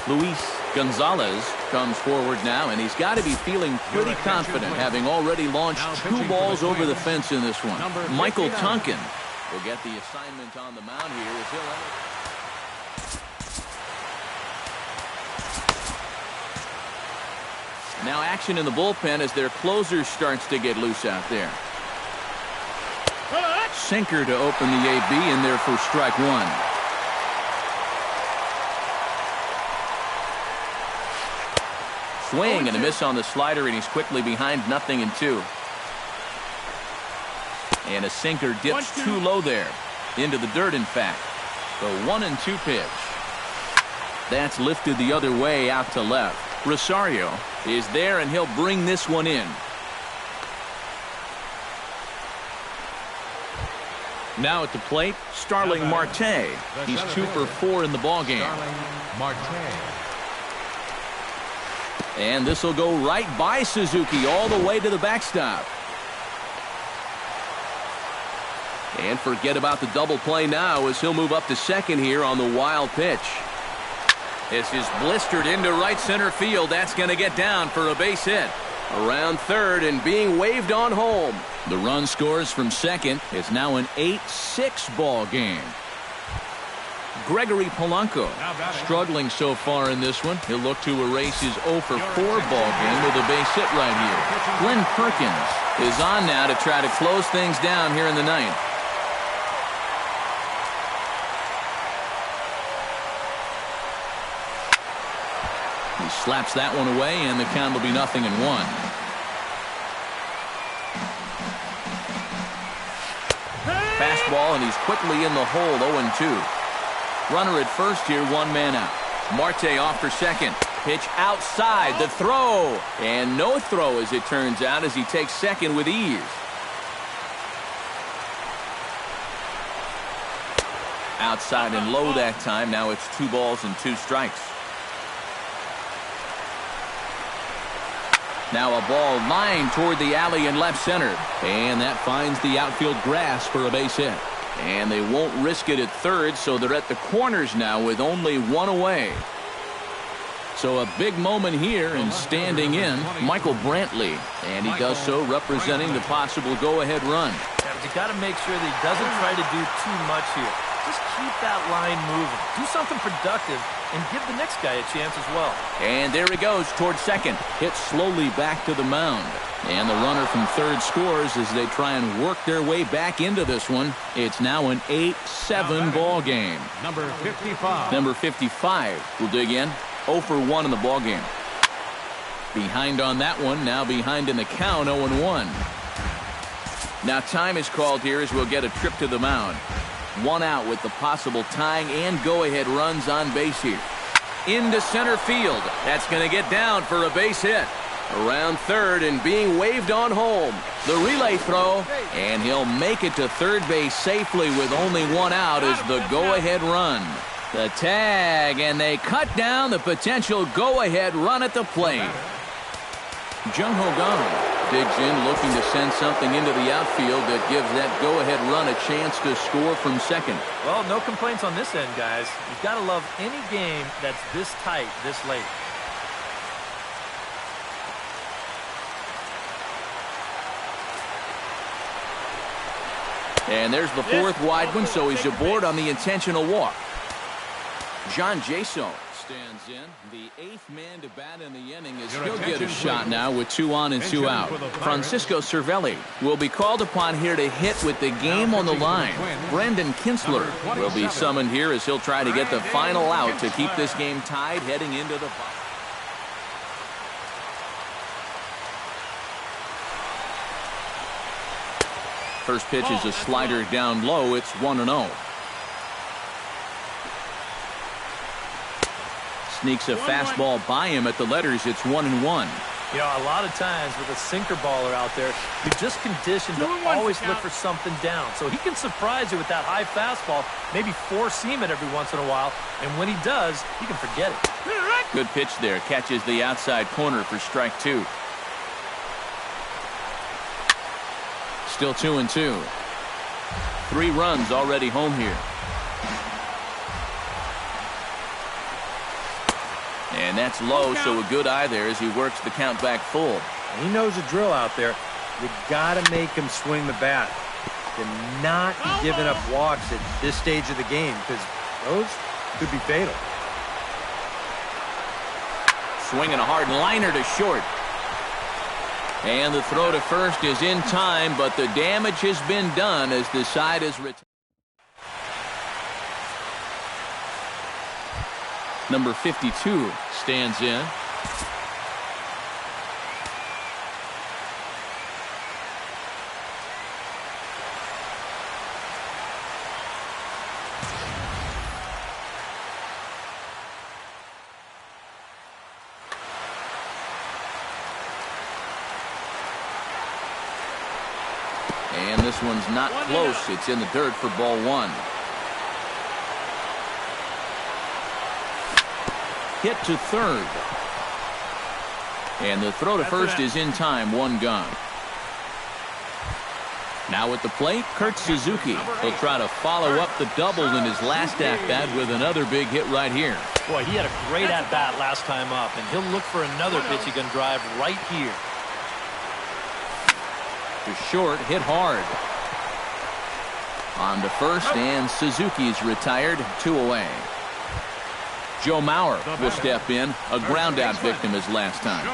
Luis Gonzalez comes forward now, and he's got to be feeling pretty confident, having already launched 2 balls over the fence in this one. Michael Tonkin will get the assignment on the mound here as he'll enter. Now action in the bullpen as their closer starts to get loose out there. Sinker to open the AB in there for strike 1. Swing and a miss on the slider, and he's quickly behind 0-2. And a sinker dips too low there. Into the dirt, in fact. The 1-2 pitch. That's lifted the other way out to left. Rosario is there, and he'll bring this one in. Now at the plate, Starling Marte. He's 2 for 4 in the ballgame. And this will go right by Suzuki all the way to the backstop. And forget about the double play now as he'll move up to second here on the wild pitch. This is blistered into right center field. That's going to get down for a base hit. Around third and being waved on home. The run scores from second. It's now an 8-6 ball game. Gregory Polanco struggling so far in this one. He'll look to erase his 0 for 4 ball game with a base hit right here. Glenn Perkins is on now to try to close things down here in the 9th. He slaps that one away, and the count will be 0-1. Fastball, and he's quickly in the hole. 0-2. Runner at first here, 1 man out. Marte off for second. Pitch outside, the throw. And no throw, as it turns out, as he takes second with ease. Outside and low that time. Now it's 2 balls and 2 strikes. Now a ball lined toward the alley in left center. And that finds the outfield grass for a base hit. And they won't risk it at third, so they're at the corners now with only 1 away. So a big moment here, and standing in, Michael Brantley. And he does so representing the possible go-ahead run. Yeah, but you got to make sure that he doesn't try to do too much here. Just keep that line moving. Do something productive and give the next guy a chance as well. And there he goes towards second. Hit slowly back to the mound. And the runner from third scores as they try and work their way back into this one. It's now an 8-7 ball game. Number 55. Number 55 will dig in. 0 for 1 in the ball game. Behind on that one. Now behind in the count, 0-1. Now time is called here as we'll get a trip to the mound. 1 out with the possible tying and go-ahead runs on base here. Into center field. That's going to get down for a base hit. Around third and being waved on home. The relay throw, and he'll make it to third base safely with only 1 out as the go-ahead run. The tag, and they cut down the potential go-ahead run at the plate. Jung-Ho Kang digs in, looking to send something into the outfield that gives that go-ahead run a chance to score from second. Well, no complaints on this end, guys. You've got to love any game that's this tight, this late. And there's the 4th wide one, so he's aboard on the intentional walk. John Jaso stands in. The 8th man to bat in the inning as he'll get a shot now with 2 on and 2 out. Francisco Cervelli will be called upon here to hit with the game on the line. Brendan Kinsler will be summoned here as he'll try to get the final out to keep this game tied heading into the bottom. First pitch is a slider down low. It's 1-0. Sneaks a fastball by him at the letters. It's 1-1. You know, a lot of times with a sinker baller out there, you're just conditioned to always look for something down. So he can surprise you with that high fastball, maybe four-seam it every once in a while, and when he does, you can forget it. Good pitch there. Catches the outside corner for strike 2. Still 2-2. 3 runs already home here. And that's low, so a good eye there as he works the count back full. He knows the drill out there. You got to make him swing the bat. To not be giving up walks at this stage of the game, because those could be fatal. Swinging a hard liner to short. And the throw to first is in time, but the damage has been done as the side is retired. Number 52 stands in. And this one's not close. It's in the dirt for ball 1. Hit to third. And the throw to first is in time. 1 gone. Now at the plate, Kurt Suzuki. He'll try to follow up the double in his last at-bat with another big hit right here. Boy, he had a great at-bat last time up, and he'll look for another pitch he can drive right here. To short, hit hard. On to first, and Suzuki's retired. 2 away. Joe Mauer will step in. A ground-out victim his last time.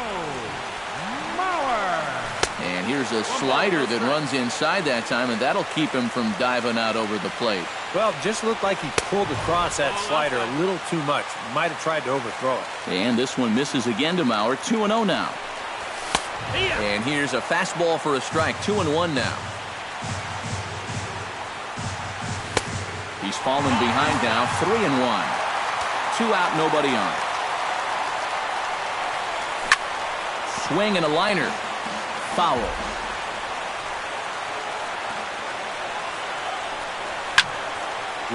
And here's a slider that runs inside that time, and that'll keep him from diving out over the plate. Well, just looked like he pulled across that slider a little too much. Might have tried to overthrow it. And this one misses again to Mauer. 2-0 now. And here's a fastball for a strike. 2-1 now. He's fallen behind now. 3-1. 2 out, nobody on. Swing and a liner. Foul.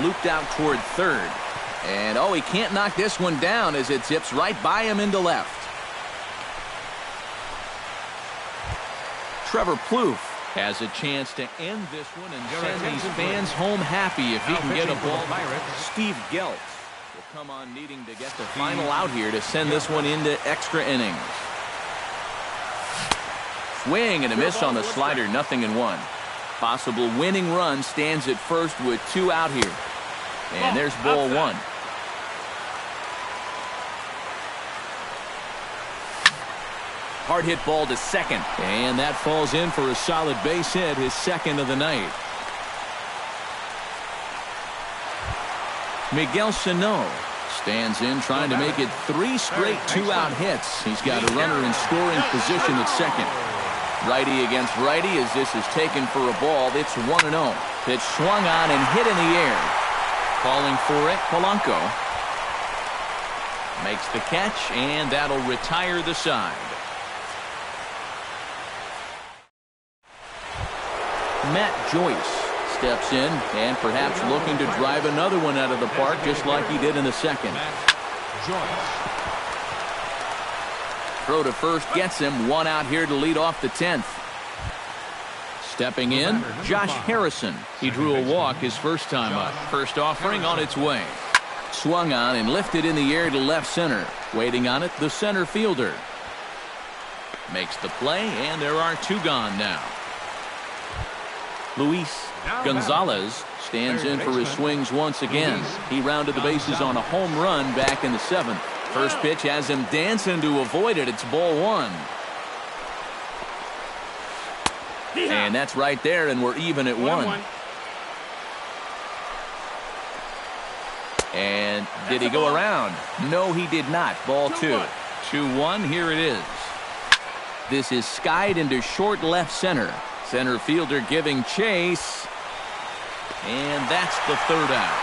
Looped out toward third. And, oh, he can't knock this one down as it zips right by him into left. Trevor Plouffe has a chance to end this one and send these fans home happy if he can get a ball. Steve Geltz will come on needing to get the final out here to send this one into extra innings. Swing and a miss on the slider, 0-1. Possible winning run stands at first with 2 out here. And there's ball 1. Hard hit ball to second. And that falls in for a solid base hit, his second of the night. Miguel Sano stands in, trying to make it 3 straight 2-out hits. He's got a runner in scoring position at second. Righty against righty as this is taken for a ball. It's 1-0. Pitch swung on and hit in the air. Calling for it, Polanco. Makes the catch, and that'll retire the side. Matt Joyce steps in and perhaps looking to drive another one out of the park just like he did in the second. Throw to first gets him. 1 out here to lead off the 10th. Stepping in, Josh Harrison. He drew a walk his first time up. First offering on its way. Swung on and lifted in the air to left center. Waiting on it, the center fielder. Makes the play, and there are 2 gone now. Luis Gonzalez stands in for his swings once again. He rounded the bases on a home run back in the 7th. First pitch has him dancing to avoid it. It's ball 1. And that's right there, and we're even at 1. And did he go around? No, he did not. Ball 2. 2-1, here it is. This is skied into short left center. Center fielder giving chase. And that's the 3rd out.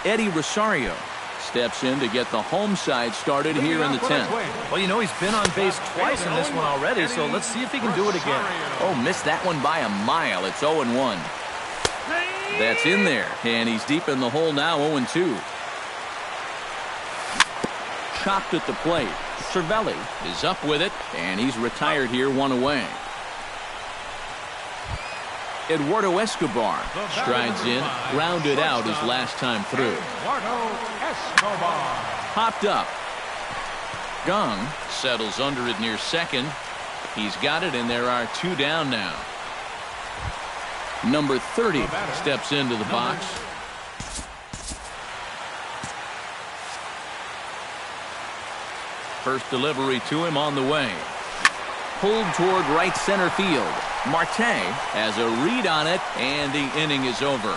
Eddie Rosario steps in to get the home side started here in the 10th. Well, you know, he's been on base twice in this one already, so let's see if he can do it again. Oh, missed that one by a mile. It's 0-1. That's in there, and he's deep in the hole now, 0-2. Chopped at the plate. Cervelli is up with it, and he's retired here, 1 away. Eduardo Escobar strides in, grounded out his last time through. Popped up. Gong settles under it near second. He's got it, and there are 2 down now. Number 30 steps into the box. First delivery to him on the way. Pulled toward right center field. Marte has a read on it, and the inning is over.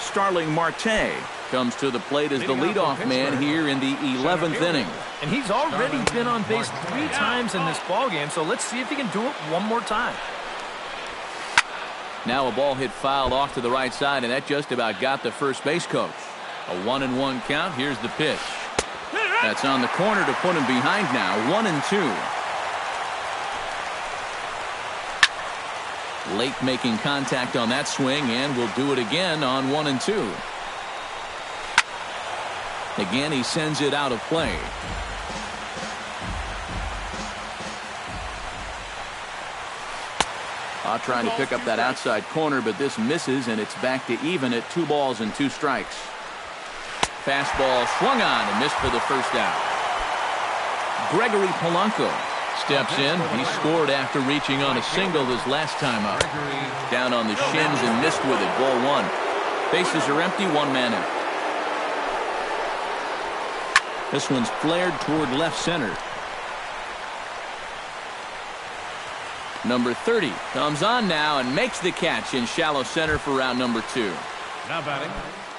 Starling Marte comes to the plate as the leadoff man here in the 11th inning. And he's already been on base 3 times in this ballgame, so let's see if he can do it one more time. Now a ball hit fouled off to the right side, and that just about got the first base coach. A 1-1 count. Here's the pitch. That's on the corner to put him behind now. 1-2. Late making contact on that swing, and will do it again on 1-2. Again, he sends it out of play. Trying to pick up that outside corner, but this misses, and it's back to even at 2 balls and 2 strikes. Fastball swung on and missed for the first out. Gregory Polanco steps in. He scored after reaching on a single his last time up. Down on the shins and missed with it. Ball 1. Bases are empty. 1 man out. This one's flared toward left center. Number 30 comes on now and makes the catch in shallow center for round number 2. Now batting,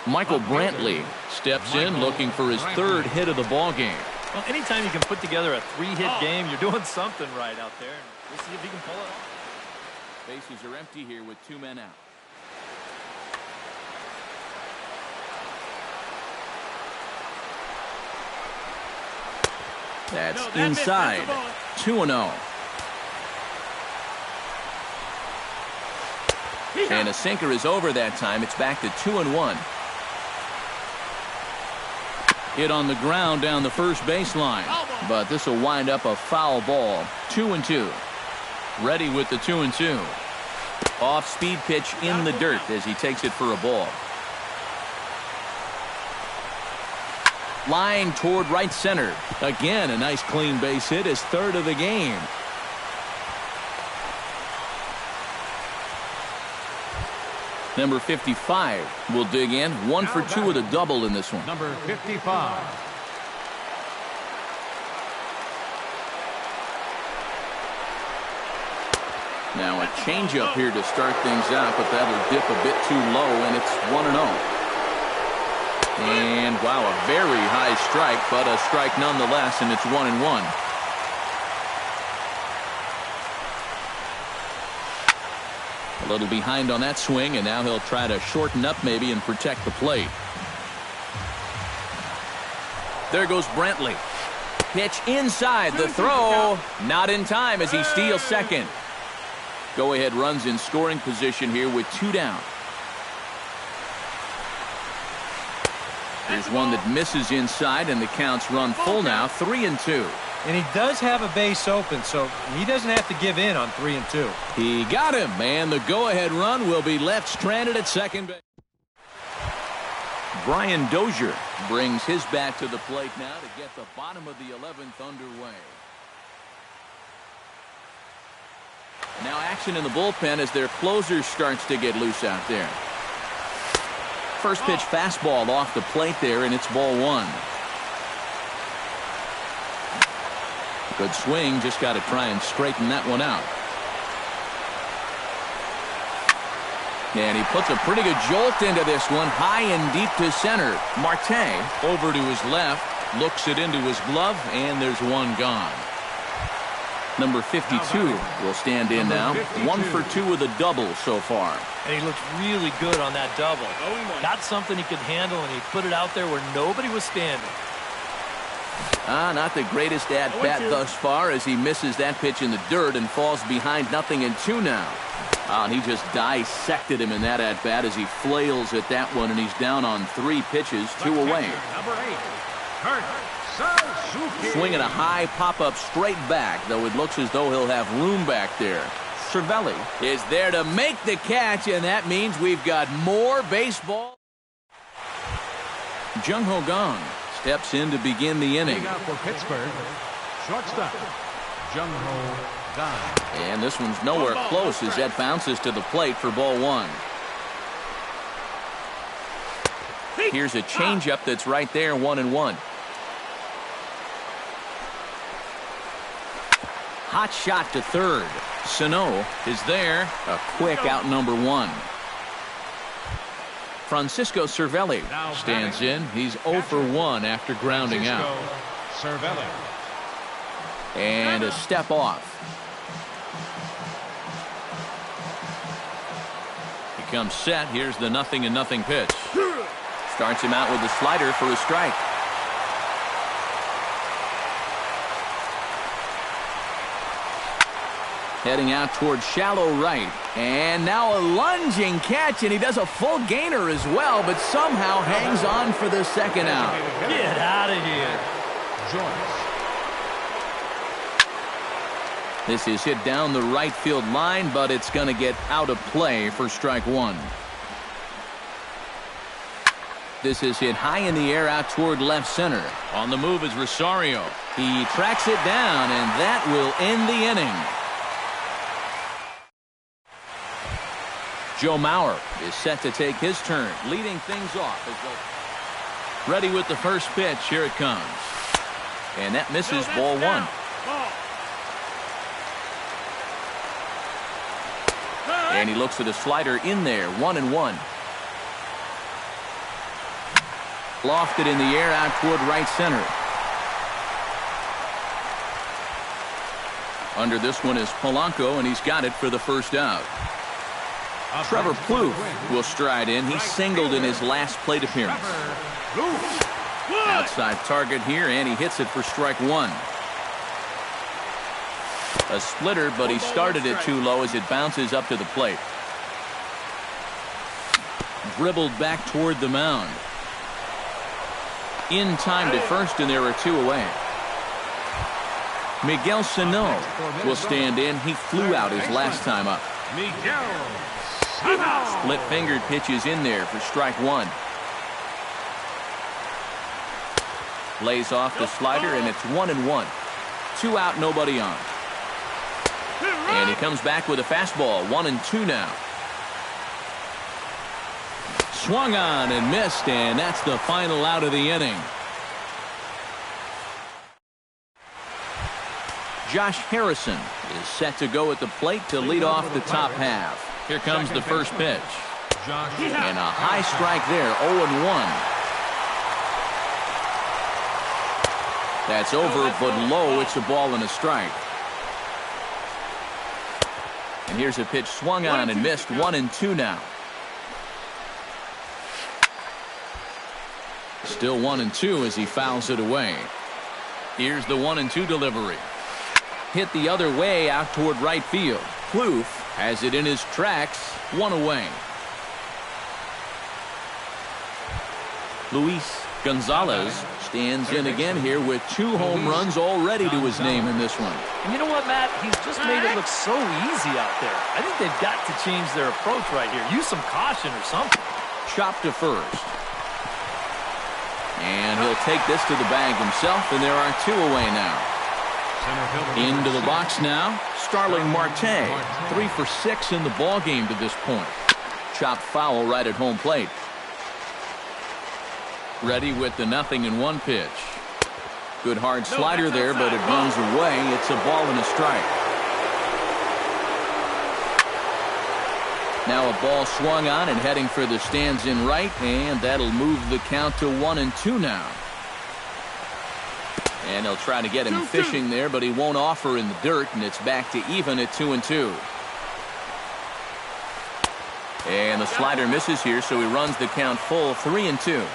Michael Brantley steps in looking for his 3rd hit of the ball game. Well, anytime you can put together a 3-hit game, you're doing something right out there. We'll see if he can pull it off. Bases are empty here with 2 men out. That's inside. 2-0. And a sinker is over that time. It's back to 2-1. Hit on the ground down the first baseline. But this will wind up a foul ball. 2-2. Ready with the 2-2. Off-speed pitch in the dirt as he takes it for a ball. Line toward right center. Again, a nice clean base hit, his 3rd of the game. Number 55 will dig in. 1 for 2 with a double in this one. Number 55. Now a changeup here to start things out, but that'll dip a bit too low, and it's 1-0. And wow, a very high strike, but a strike nonetheless, and it's 1-1. A little behind on that swing, and now he'll try to shorten up maybe and protect the plate. There goes Brantley. Pitch inside, the throw not in time as he steals second. Go ahead runs in scoring position here with 2 down. There's one that misses inside, and the count's run full now, 3-2. And he does have a base open, so he doesn't have to give in on 3-2. He got him, and the go-ahead run will be left stranded at second base. Brian Dozier brings his bat to the plate now to get the bottom of the 11th underway. Now action in the bullpen as their closer starts to get loose out there. First pitch fastball off the plate there, and it's ball 1. Good swing, just got to try and straighten that one out. And he puts a pretty good jolt into this one, high and deep to center. Marte over to his left, looks it into his glove, and there's one gone. Number 52 will stand in now. 1 for 2 with a double so far. And he looks really good on that double. Got something he could handle, and he put it out there where nobody was standing. Not the greatest at-bat thus far as he misses that pitch in the dirt and falls behind 0-2 now. And he just dissected him in that at-bat as he flails at that one, and he's down on 3 pitches, 2 away. Number 8. Swinging a high pop-up straight back, though it looks as though he'll have room back there. Cervelli is there to make the catch, and that means we've got more baseball. Jung Ho Gong steps in to begin the inning. For Pittsburgh, shortstop Jung Ho Gong. And this one's nowhere close as that bounces to the plate for ball 1. Here's a changeup that's right there, 1-1. Hot shot to third. Sano is there. A quick out number 1. Francisco Cervelli stands in. He's 0 for 1 after grounding out. Cervelli. And a step off. He comes set. Here's the 0-0 pitch. Starts him out with a slider for a strike. Heading out towards shallow right. And now a lunging catch, and he does a full gainer as well, but somehow hangs on for the second out. Get out of here. This is hit down the right field line, but it's going to get out of play for strike 1. This is hit high in the air out toward left center. On the move is Rosario. He tracks it down, and that will end the inning. Joe Mauer is set to take his turn, leading things off as ready with the first pitch. Here it comes. And that misses, ball 1. And he looks at a slider in there, 1-1. Lofted in the air out toward right center. Under this one is Polanco, and he's got it for the first out. Trevor Plouffe will stride in. He singled in his last plate appearance. Outside target here, and he hits it for strike 1. A splitter, but he started it too low as it bounces up to the plate. Dribbled back toward the mound. In time to first, and there are 2 away. Miguel Sano will stand in. He flew out his last time up. Split-fingered pitches in there for strike 1. Lays off the slider, and it's 1-1. 2 out, nobody on. And he comes back with a fastball, 1-2 now. swung on and missed, and that's the final out of the inning. Josh Harrison is set to go at the plate to lead off the top half. Here comes the first pitch. And a high strike there, 0-1. That's over, but low. It's a ball and a strike. And here's a pitch swung on and missed, 1-2 now. Still 1-2 as he fouls it away. Here's the 1-2 delivery. Hit the other way out toward right field. Plouffe has it in his tracks, 1 away. Luis Gonzalez stands in again here with 2 home runs already to his name in this one. And you know what, Matt? He's just made it look so easy out there. I think they've got to change their approach right here. Use some caution or something. Chop to first. And he'll take this to the bag himself, and there are 2 away now. Into the box now, Starling Marte, 3 for 6 in the ball game to this point. Chopped foul right at home plate. Ready with the 0-1 pitch. Good hard slider there, but it runs away. It's a ball and a strike. Now a ball swung on and heading for the stands in right, and that'll move the count to 1-2 now. And they'll try to get him fishing there, but he won't offer in the dirt, and it's back to even at 2-2. And the slider misses here, so he runs the count full, 3-2.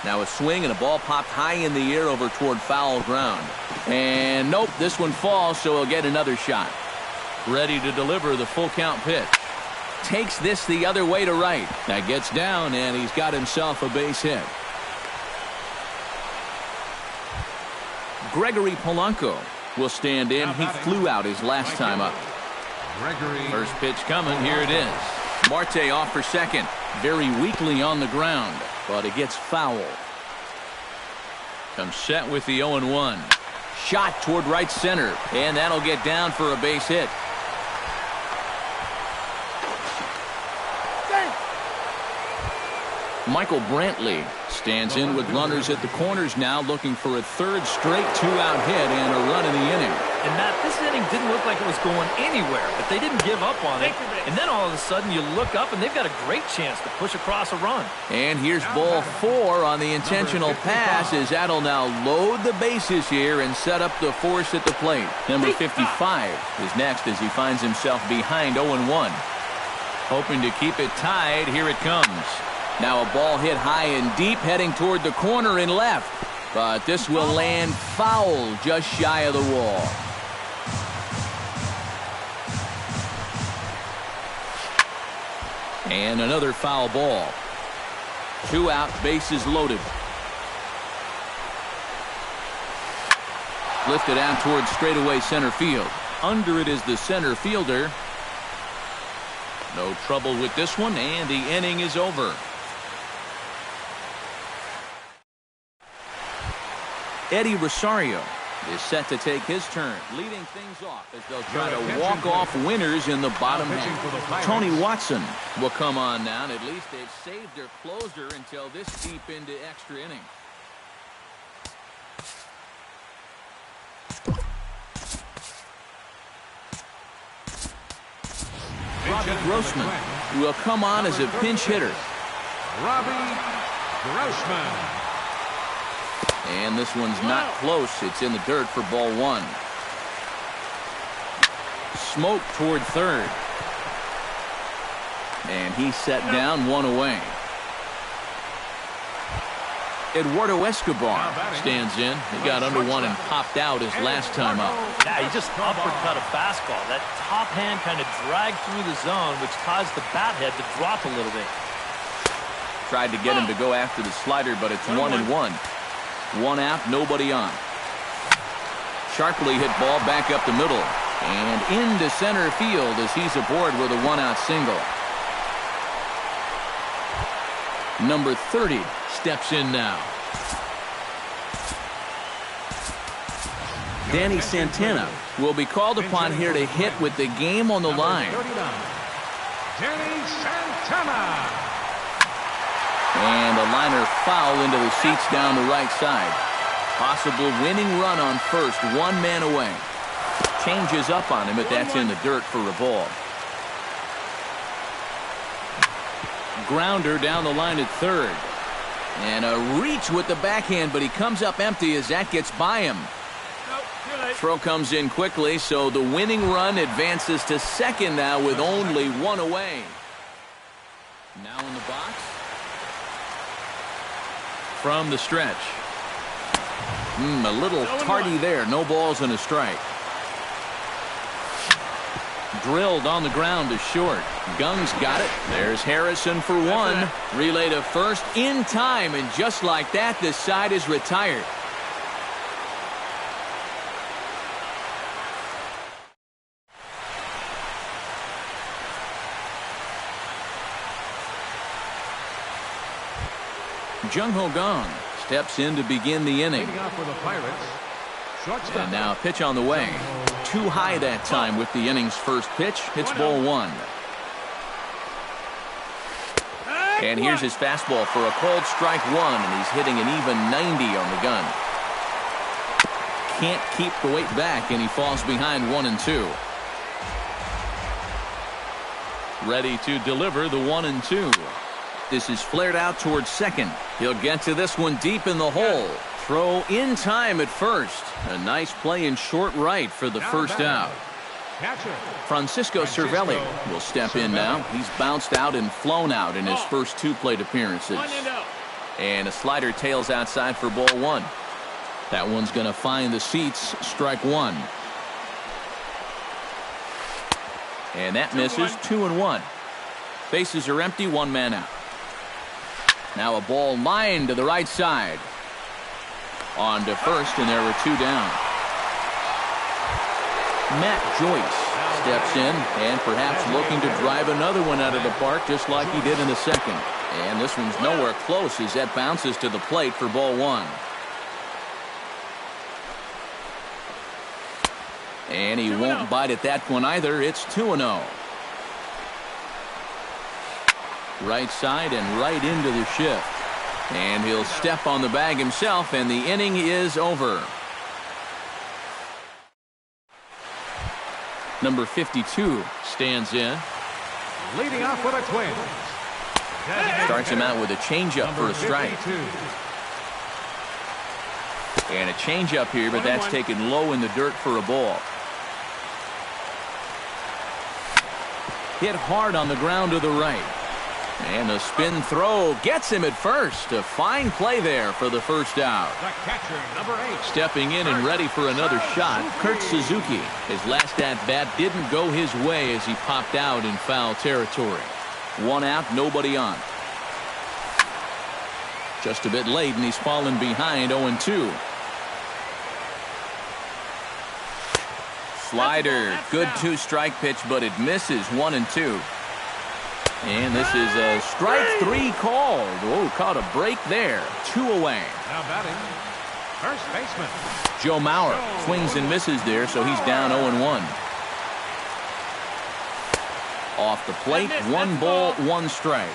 Now a swing and a ball popped high in the air over toward foul ground. And nope, this one falls, so he'll get another shot. Ready to deliver the full count pitch. Takes this the other way to right. That gets down, and he's got himself a base hit. Gregory Polanco will stand in. He flew out his last time up. First pitch coming. Here it is. Marte off for second. Very weakly on the ground, but it gets foul. Comes set with the 0-1. Shot toward right center, and that'll get down for a base hit. Michael Brantley stands in with runners at the corners now, looking for a third straight 2-out hit and a run in the inning. And Matt, this inning didn't look like it was going anywhere, but they didn't give up on it. And then all of a sudden you look up and they've got a great chance to push across a run. And here's ball 4 on the intentional pass as that'll now load the bases here and set up the force at the plate. Number 55 is next as he finds himself behind 0-1. Hoping to keep it tied. Here it comes. Now a ball hit high and deep heading toward the corner and left. But this will land foul just shy of the wall. And another foul ball. 2 out, bases loaded. Lifted out towards straightaway center field. Under it is the center fielder. No trouble with this one, and the inning is over. Eddie Rosario is set to take his turn, leading things off as they'll try to walk off winners in the bottom half. Tony Watson will come on now, and at least they've saved their closer until this deep into extra inning. Robbie Grossman will come on as a pinch hitter. Robbie Grossman. And this one's not close. It's in the dirt for ball 1. Smoke toward third. And he's set down, 1 away. Eduardo Escobar stands in. He got under one and popped out his last time up. Yeah, he just uppercut a fastball. That top hand kind of dragged through the zone, which caused the bat head to drop a little bit. Tried to get him to go after the slider, but it's 1-1. 1 out, nobody on. Sharply hit ball back up the middle and into center field as he's aboard with a 1-out single. Number 30 steps in now. Danny Santana will be called upon here to hit with the game on the line. Danny Santana. And a liner foul into the seats down the right side. Possible winning run on first, one man away. Changes up on him, but that's in the dirt for a ball. Grounder down the line at third. And a reach with the backhand, but he comes up empty as that gets by him. Throw comes in quickly, so the winning run advances to second now with only one away. Now in the box. From the stretch. A little tardy there. No balls and a strike. Drilled on the ground to short. Gung's got it. There's Harrison for one. Relay to first in time, and just like that, this side is retired. Jung Ho Gong steps in to begin the inning. And now pitch on the way. Too high that time with the inning's first pitch. It's ball one. And here's his fastball for a called strike one, and he's hitting an even 90 on the gun. Can't keep the weight back, and he falls behind 1-2. Ready to deliver the 1-2. This is flared out towards second. He'll get to this one deep in the hole. Throw in time at first. A nice play in short right for the first out. Francisco Cervelli will step in now. He's bounced out and flown out in his first two plate appearances. And a slider tails outside for ball one. That one's going to find the seats. Strike one. And that misses. 2-1. Bases are empty. One man out. Now a ball lined to the right side. On to first, and there were two down. Matt Joyce steps in and perhaps looking to drive another one out of the park just like he did in the second. And this one's nowhere close as that bounces to the plate for ball one. And he won't bite at that one either. It's 2-0. Right side and right into the shift. And he'll step on the bag himself, and the inning is over. Number 52 stands in. Leading off with a twin. Starts him out with a changeup for a strike. And a changeup here, but that's taken low in the dirt for a ball. Hit hard on the ground to the right. And a spin throw gets him at first. A fine play there for the first out. The catcher, number 8. Stepping in and ready for another shot, Kurt Suzuki. His last at-bat didn't go his way as he popped out in foul territory. One out, nobody on. Just a bit late, and he's fallen behind 0-2. Slider, good two-strike pitch, but it misses. 1-2. And this is a strike three called. Oh, caught a break there. 2 away. Now batting, first baseman Joe Mauer swings and misses there, so he's down 0-1. Off the plate, 1 ball, 1 strike.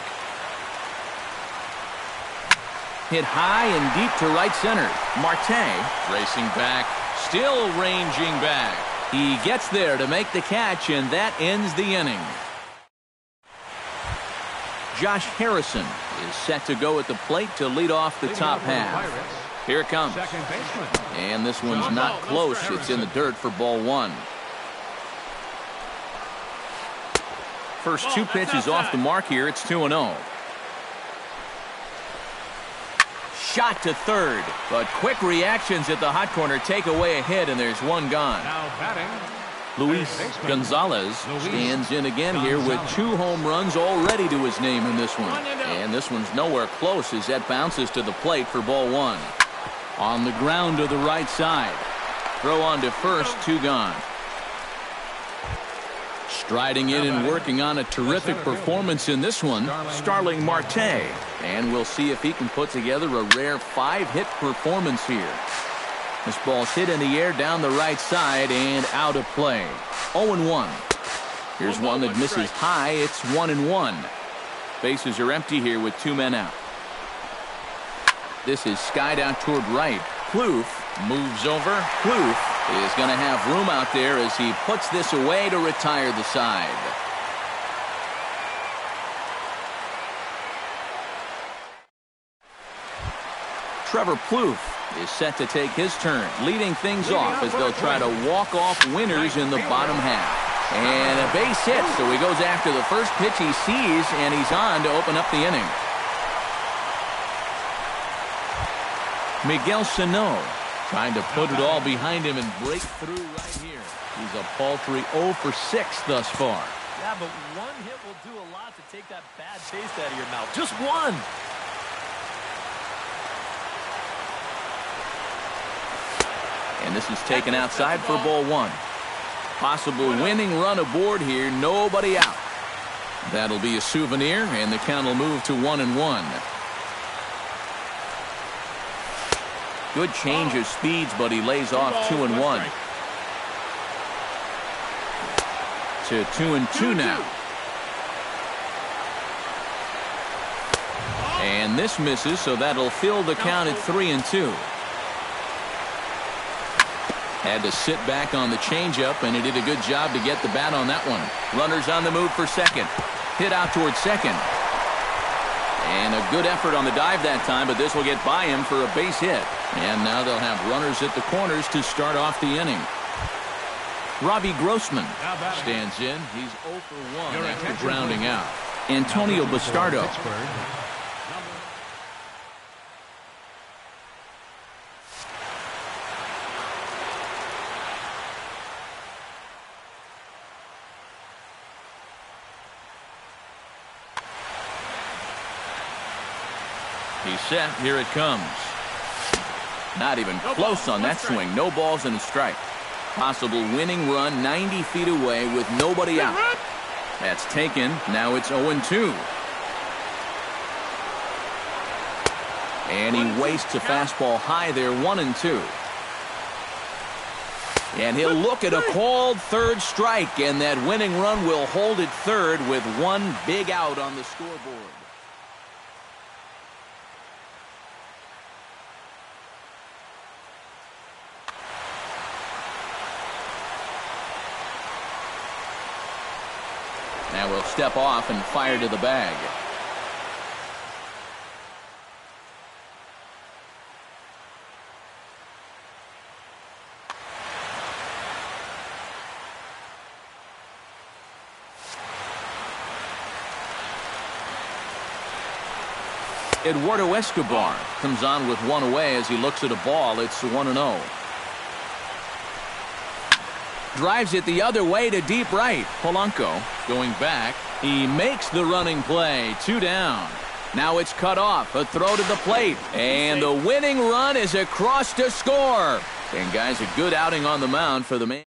Hit high and deep to right center. Marte racing back, still ranging back. He gets there to make the catch, and that ends the inning. Josh Harrison is set to go at the plate to lead off the top half. Here it comes. And this one's not close. It's in the dirt for ball one. First two pitches off the mark here. It's 2-0. Shot to third, but quick reactions at the hot corner take away a hit, and there's one gone. Now batting, Luis Gonzalez stands in again here with 2 home runs already to his name in this one. And this one's nowhere close as that bounces to the plate for ball one. On the ground to the right side. Throw on to first, 2 gone. Striding in and working on a terrific performance in this one, Starling Marte. And we'll see if he can put together a rare 5-hit performance here. This ball's hit in the air down the right side and out of play. 0-1. Here's one that misses high. It's 1-1. Bases are empty here with 2 men out. This is skied out toward right. Plouffe moves over. Plouffe is going to have room out there as he puts this away to retire the side. Trevor Plouffe is set to take his turn, leading things off as they'll try to walk off winners in the bottom half. And a base hit, so he goes after the first pitch he sees, and he's on to open up the inning. Miguel Sano trying to put it all behind him and break through right here. He's a paltry 0 for 6 thus far. Yeah, but one hit will do a lot to take that bad taste out of your mouth. Just one. And this is taken outside for ball 1. Possible winning run aboard here. Nobody out. That'll be a souvenir, and the count will move to 1-1. Good change of speeds, but he lays off 2-1. To 2-2 now. And this misses, so that'll fill the count at 3-2. Had to sit back on the changeup, and he did a good job to get the bat on that one. Runners on the move for second. Hit out towards second. And a good effort on the dive that time, but this will get by him for a base hit. And now they'll have runners at the corners to start off the inning. Robbie Grossman stands in. He's 0 for 1 after grounding out. Antonio Bastardo. He's set. Here it comes. Not even close on that swing. No balls and a strike. Possible winning run 90 feet away with nobody out. That's taken. Now it's 0-2. And he wastes a fastball high there. 1-2. And he'll look at a called third strike, and that winning run will hold at third with one big out on the scoreboard. Now we'll step off and fire to the bag. Eduardo Escobar comes on with one away as he looks at a ball. It's 1-0. Drives it the other way to deep right. Polanco going back. He makes the running play. 2 down. Now it's cut off. A throw to the plate. And the winning run is across to score. And guys, a good outing on the mound for the man.